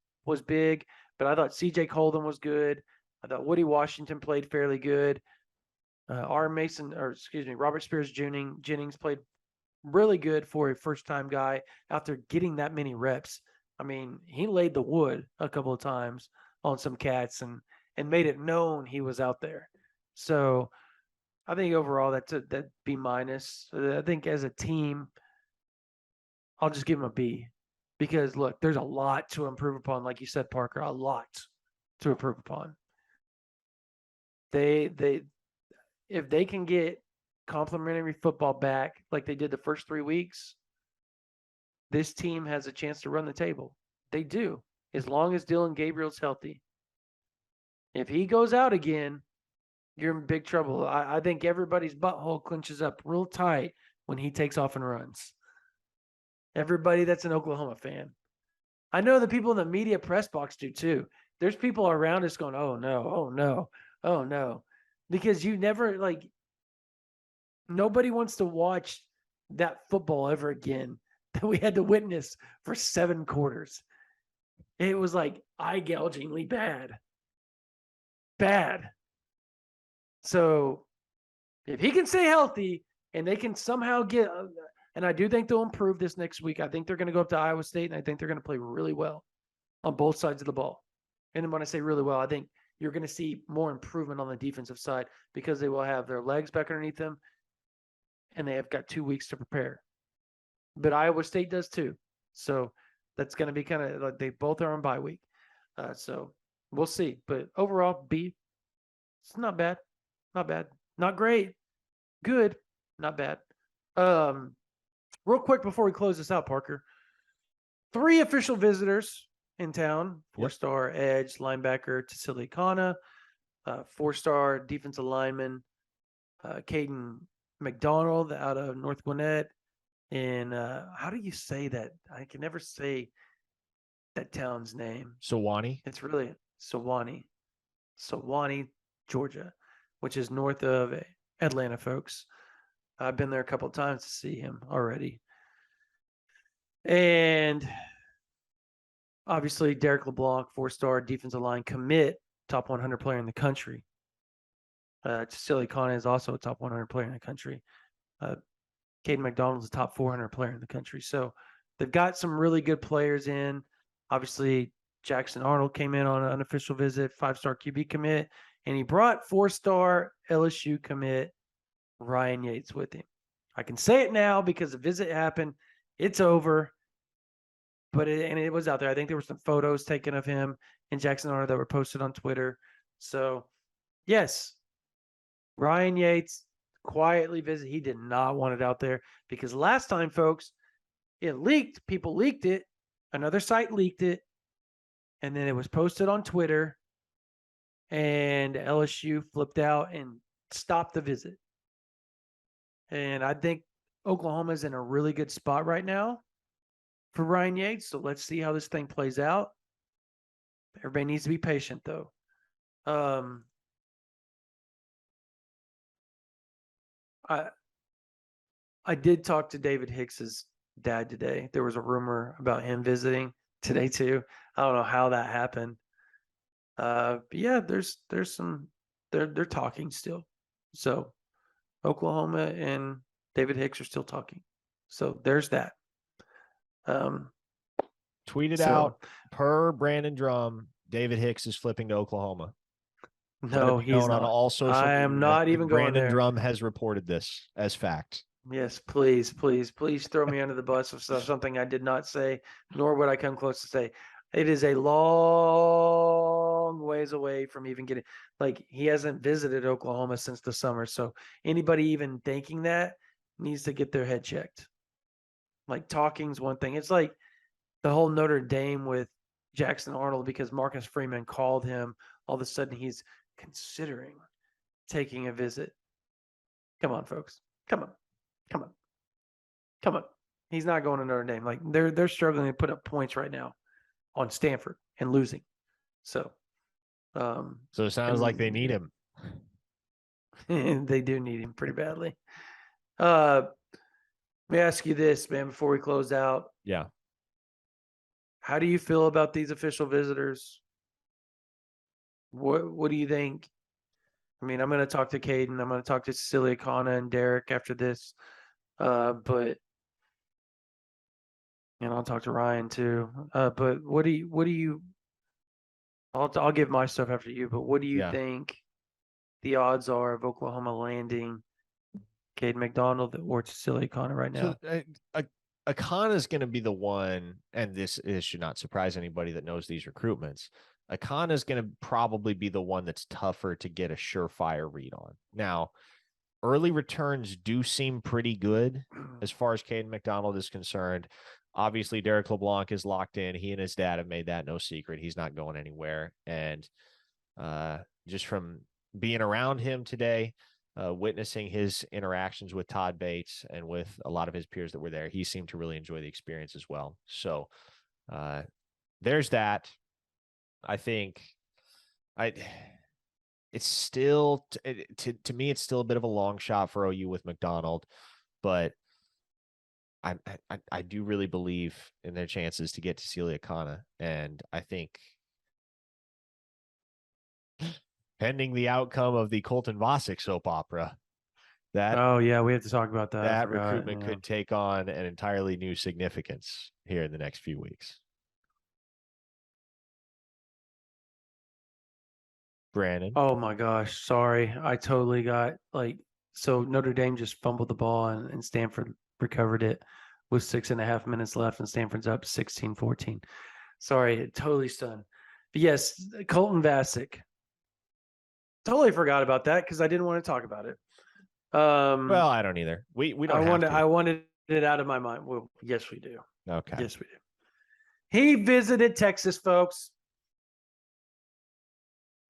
big, but I thought CJ Colton was good. I thought Woody Washington played fairly good. Robert Spears Jennings played really good for a first-time guy after getting that many reps. I mean, he laid the wood a couple of times on some cats and made it known he was out there. So I think overall that B-. I think as a team, I'll just give them a B, because look, there's a lot to improve upon. Like you said, Parker, a lot to improve upon. If they can get complimentary football back like they did the first 3 weeks, this team has a chance to run the table. They do, as long as Dylan Gabriel's healthy. If he goes out again, you're in big trouble. I think everybody's butthole clenches up real tight when he takes off and runs. Everybody that's an Oklahoma fan. I know the people in the media press box do too. There's people around us going, oh no, oh no, oh no. Because you never, like, nobody wants to watch that football ever again that we had to witness for 7 quarters. It was like eye-gougingly bad. Bad. So if he can stay healthy and they can somehow get, and I do think they'll improve this next week. I think they're going to go up to Iowa State, and I think they're going to play really well on both sides of the ball. And when I say really well, I think you're going to see more improvement on the defensive side because they will have their legs back underneath them, and they have got 2 weeks to prepare. But Iowa State does too. So that's going to be kind of like they both are on bye week. So we'll see. But overall, B, it's not bad. Not bad. Not great. Good. Not bad. Real quick before we close this out, Parker. 3 official visitors in town. 4-star edge linebacker Tassili Kana, 4-star defensive lineman Caden McDonald out of North Gwinnett. And how do you say that? I can never say that town's name. Sewanee. It's really Sewanee, Georgia, which is north of Atlanta, folks. I've been there a couple of times to see him already. And obviously, Derek LeBlanc, 4-star defensive line commit, top 100 player in the country. Tassili Kana is also a top 100 player in the country. Caden McDonald's a top 400 player in the country. So they've got some really good players in. Obviously, Jackson Arnold came in on an unofficial visit, 5-star QB commit, and he brought 4-star LSU commit Ryan Yates with him. I can say it now because the visit happened. It's over. But it was out there. I think there were some photos taken of him and Jackson Arnold that were posted on Twitter. So, yes, Ryan Yates quietly visit. He did not want it out there because last time, folks, it leaked. People leaked it. Another site leaked it. And then it was posted on Twitter. And LSU flipped out and stopped the visit. And I think Oklahoma's in a really good spot right now for Ryan Yates. So let's see how this thing plays out. Everybody needs to be patient, though. I did talk to David Hicks's dad today. There was a rumor about him visiting today too. I don't know how that happened. But yeah, there's some they're talking still. So Oklahoma and David Hicks are still talking. So there's that. Tweeted out per Brandon Drumm, David Hicks is flipping to Oklahoma. No, he's not. On all social I media, am not even going Brandon there. Drumm has reported this as fact. Yes, please, please, please throw me under the bus of something I did not say, nor would I come close to say. It is a long ways away from even getting, like, he hasn't visited Oklahoma since the summer. So anybody even thinking that needs to get their head checked. Like, talking's one thing. It's like the whole Notre Dame with Jackson Arnold because Marcus Freeman called him. All of a sudden, he's considering taking a visit. Come on, folks. Come on. Come on. Come on. He's not going to Notre Dame. Like they're struggling to put up points right now on Stanford and losing. So it sounds like they need him. They do need him pretty badly. Let me ask you this, man, before we close out. Yeah. How do you feel about these official visitors? What do you think? I mean, I'm going to talk to Caden. I'm going to talk to Cecilia Kana and Derek after this. But and I'll talk to Ryan too. But what do you I'll give my stuff after you, but what do you think the odds are of Oklahoma landing Cade McDonald or Cecilia Connor right now? So, Akana is going to be the one, and this should not surprise anybody that knows these recruitments. Akana is going to probably be the one that's tougher to get a surefire read on. Now, early returns do seem pretty good as far as Caden McDonald is concerned. Obviously, Derek LeBlanc is locked in. He and his dad have made that no secret. He's not going anywhere. And just from being around him today, witnessing his interactions with Todd Bates and with a lot of his peers that were there, he seemed to really enjoy the experience as well. So there's that. I think it's still, to me, it's still a bit of a long shot for OU with McDonald, but I do really believe in their chances to get to Celia Kana. And I think pending the outcome of the Colton Vasek soap opera, that we have to talk about that. That recruitment could take on an entirely new significance here in the next few weeks. Brandon. Oh my gosh, sorry. I totally got so Notre Dame just fumbled the ball and Stanford recovered it with 6.5 minutes left and Stanford's up 16-14. Sorry, totally stunned. But yes, Colton Vasek. Totally forgot about that because I didn't want to talk about it. Well, I don't either. We don't I wanted it out of my mind. Well, yes, we do. Okay. Yes, we do. He visited Texas, folks.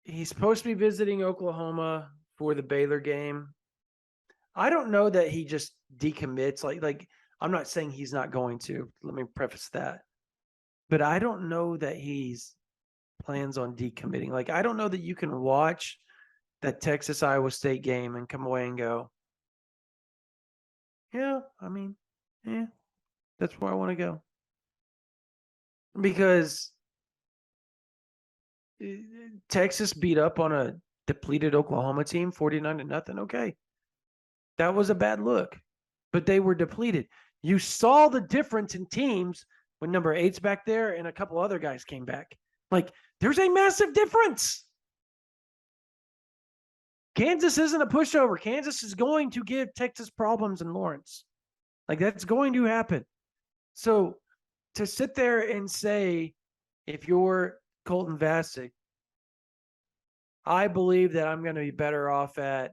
He's supposed to be visiting Oklahoma for the Baylor game. I don't know that he just decommits. Like I'm not saying he's not going to. Let me preface that. But I don't know that he's plans on decommitting. Like I don't know that you can watch that Texas Iowa State game and come away and go, yeah, I mean, yeah, that's where I want to go. Because Texas beat up on a depleted Oklahoma team 49-0. Okay. That was a bad look, but they were depleted. You saw the difference in teams when number 8's back there and a couple other guys came back. Like, there's a massive difference. Kansas isn't a pushover. Kansas is going to give Texas problems in Lawrence. Like, that's going to happen. So to sit there and say, if you're Colton Vasek, I believe that I'm going to be better off at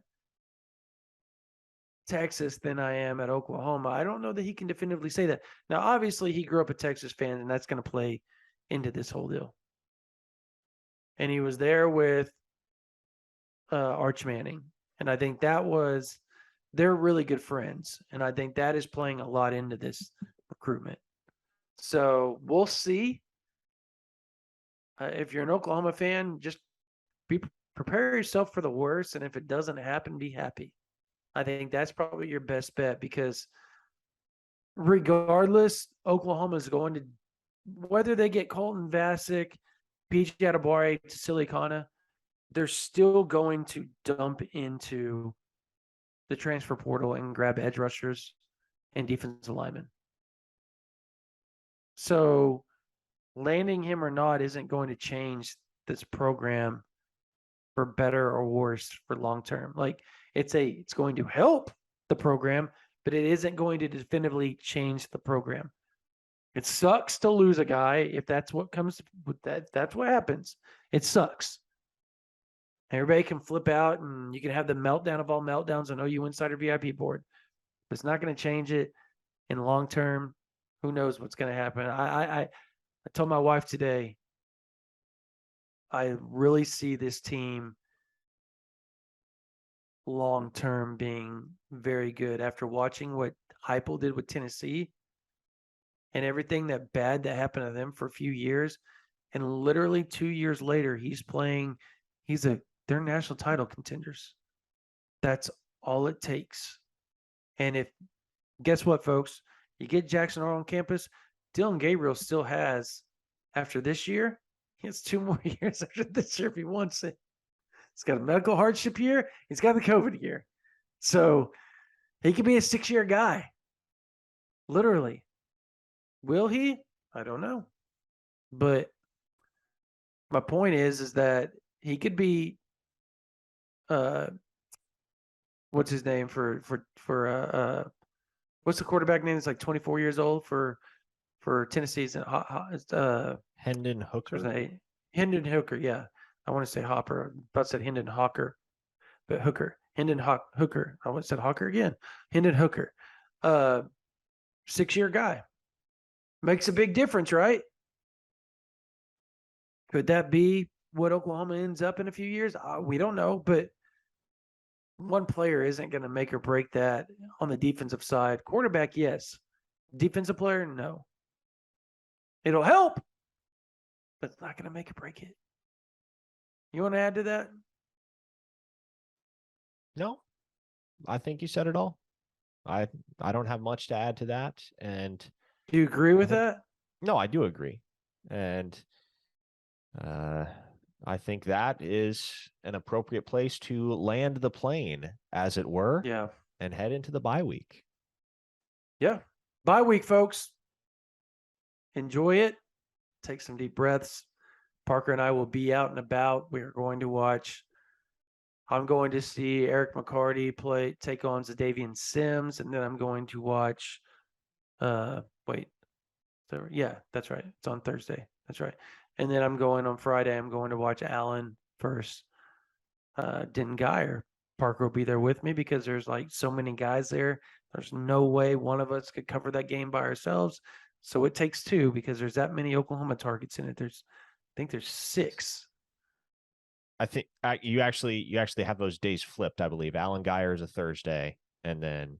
Texas than I am at Oklahoma. I don't know that he can definitively say that. Now, obviously, he grew up a Texas fan, and that's going to play into this whole deal. And he was there with Arch Manning, and I think they're really good friends, and I think that is playing a lot into this recruitment. So we'll see. If you're an Oklahoma fan, just prepare yourself for the worst, and if it doesn't happen, be happy. I think that's probably your best bet, because regardless, Oklahoma is going to, whether they get Colton Vasek, PJ Adebawore, Tassili Kana, they're still going to dump into the transfer portal and grab edge rushers and defensive linemen. So landing him or not isn't going to change this program for better or worse for long term. Like it's going to help the program, but it isn't going to definitively change the program. It sucks to lose a guy if that's what comes with that. That's what happens. It sucks. Everybody can flip out and you can have the meltdown of all meltdowns on OU Insider VIP board. But it's not going to change it in long term. Who knows what's going to happen? I told my wife today, I really see this team long term being very good after watching what Heupel did with Tennessee and everything that bad that happened to them for a few years. And literally 2 years later, they're national title contenders. That's all it takes. And guess what, folks? You get Jackson Arnold on campus, Dylan Gabriel still has, after this year, he has 2 more years after this year if he wants it. He's got a medical hardship year. He's got the COVID year. So he could be a 6-year guy. Literally. Will he? I don't know. But my point is that he could be what's his name for what's the quarterback name? It's like 24 years old for Tennessee's Hendon Hooker. Hendon Hooker, yeah. I want to say Hopper. I about said Hendon Hawker, but Hooker. Hooker. I said Hawker again. Hendon Hooker. 6-year guy. Makes a big difference, right? Could that be what Oklahoma ends up in a few years? We don't know, but one player isn't going to make or break that on the defensive side. Quarterback, yes. Defensive player, no. It'll help, but it's not going to make or break it. You want to add to that? No, I think you said it all. I don't have much to add to that. And do you agree with that? No, I do agree. And I think that is an appropriate place to land the plane, as it were. Yeah. And head into the bye week. Yeah. Bye week, folks. Enjoy it. Take some deep breaths. Parker and I will be out and about. We are going to watch. I'm going to see Eric McCarty take on Zadavian Sims, and then I'm going to watch. Yeah, that's right. It's on Thursday. That's right. And then I'm going on Friday. I'm going to watch Allen versus Denton Geyer. Parker will be there with me because there's like so many guys there. There's no way one of us could cover that game by ourselves. So it takes 2 because there's that many Oklahoma targets in it. I think there's 6. I think you actually have those days flipped, I believe. Allen Geyer is a Thursday, and then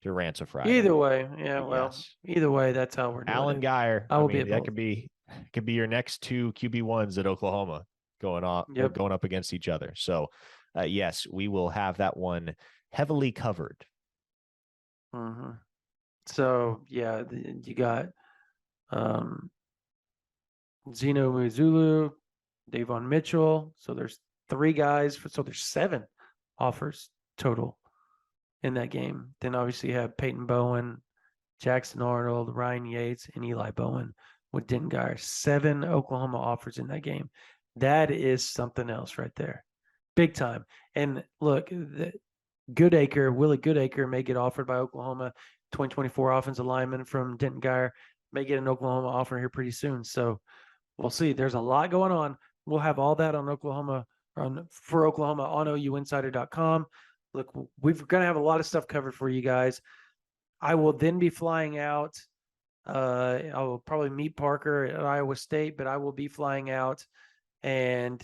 Durant's a Friday. Either way, yeah. Well, either way, that's how we're doing Allen it. Geyer. I will be at that both. could be your next 2 QB1s at Oklahoma going up against each other. So, yes, we will have that one heavily covered. Mm-hmm. So yeah, you got Zeno Muzulu, Davon Mitchell. So there's 3 guys. So there's 7 offers total in that game. Then obviously you have Peyton Bowen, Jackson Arnold, Ryan Yates, and Eli Bowen with Denton Geyer. 7 Oklahoma offers in that game. That is something else right there. Big time. And look, Willie Goodacre may get offered by Oklahoma. 2024 offensive lineman from Denton Geyer may get an Oklahoma offer here pretty soon. So we'll see. There's a lot going on. We'll have all that on for Oklahoma on OUinsider.com. look, we're going to have a lot of stuff covered for you guys. I will then be flying out. I will probably meet Parker at Iowa State, but I will be flying out and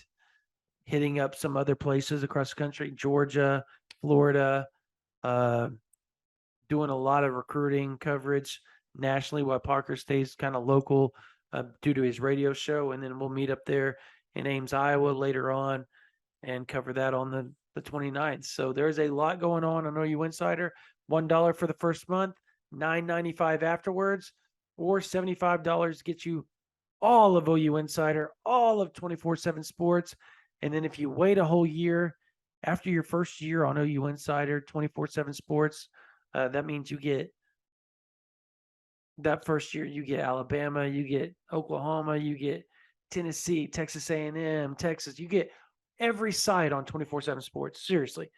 hitting up some other places across the country, Georgia, Florida, doing a lot of recruiting coverage nationally while Parker stays kind of local due to his radio show. And then we'll meet up there in Ames, Iowa later on and cover that on the 29th. So there's a lot going on on OU Insider. $1 for the first month, $9.95 afterwards, or $75 gets you all of OU Insider, all of 24/7 Sports. And then if you wait a whole year after your first year on OU Insider, 24/7 Sports, that means you get that first year, you get Alabama, you get Oklahoma, you get Tennessee, Texas A&M, Texas. You get every site on 24/7 Sports, seriously.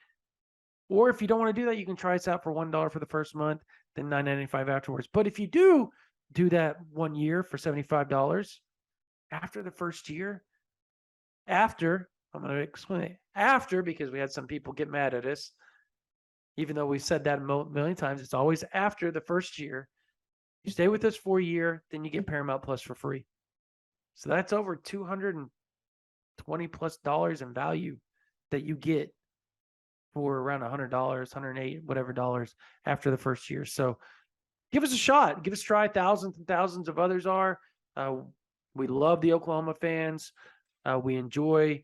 Or if you don't want to do that, you can try us out for $1 for the first month, then $9.95 afterwards. But if you do that 1 year for $75 after the first year, I'm going to explain it. After, because we had some people get mad at us, even though we've said that a million times, it's always after the first year. You stay with us for a year, then you get Paramount Plus for free. So that's over $220+ in value that you get for around $100, $108, whatever dollars after the first year. So give us a shot. Give us a try. Thousands and thousands of others are. We love the Oklahoma fans. We enjoy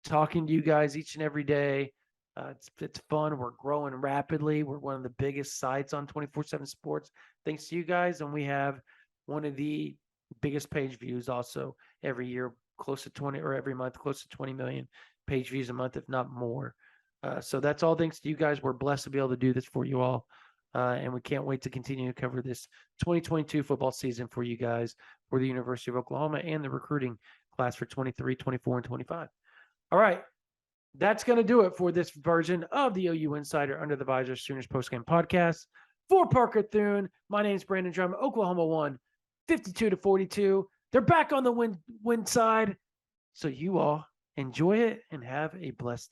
talking to you guys each and every day. It's fun. We're growing rapidly. We're one of the biggest sites on 24/7 Sports, thanks to you guys. And we have one of the biggest page views also every year, close to 20, or every month, close to 20 million page views a month, if not more. So that's all thanks to you guys. We're blessed to be able to do this for you all. And we can't wait to continue to cover this 2022 football season for you guys, for the University of Oklahoma and the recruiting class for 23, 24, and 25. All right. That's going to do it for this version of the OU Insider Under the Visor Sooners Postgame Podcast. For Parker Thune, my name's Brandon Drumm. Oklahoma won 52-42. They're back on the win side. So you all enjoy it and have a blessed day.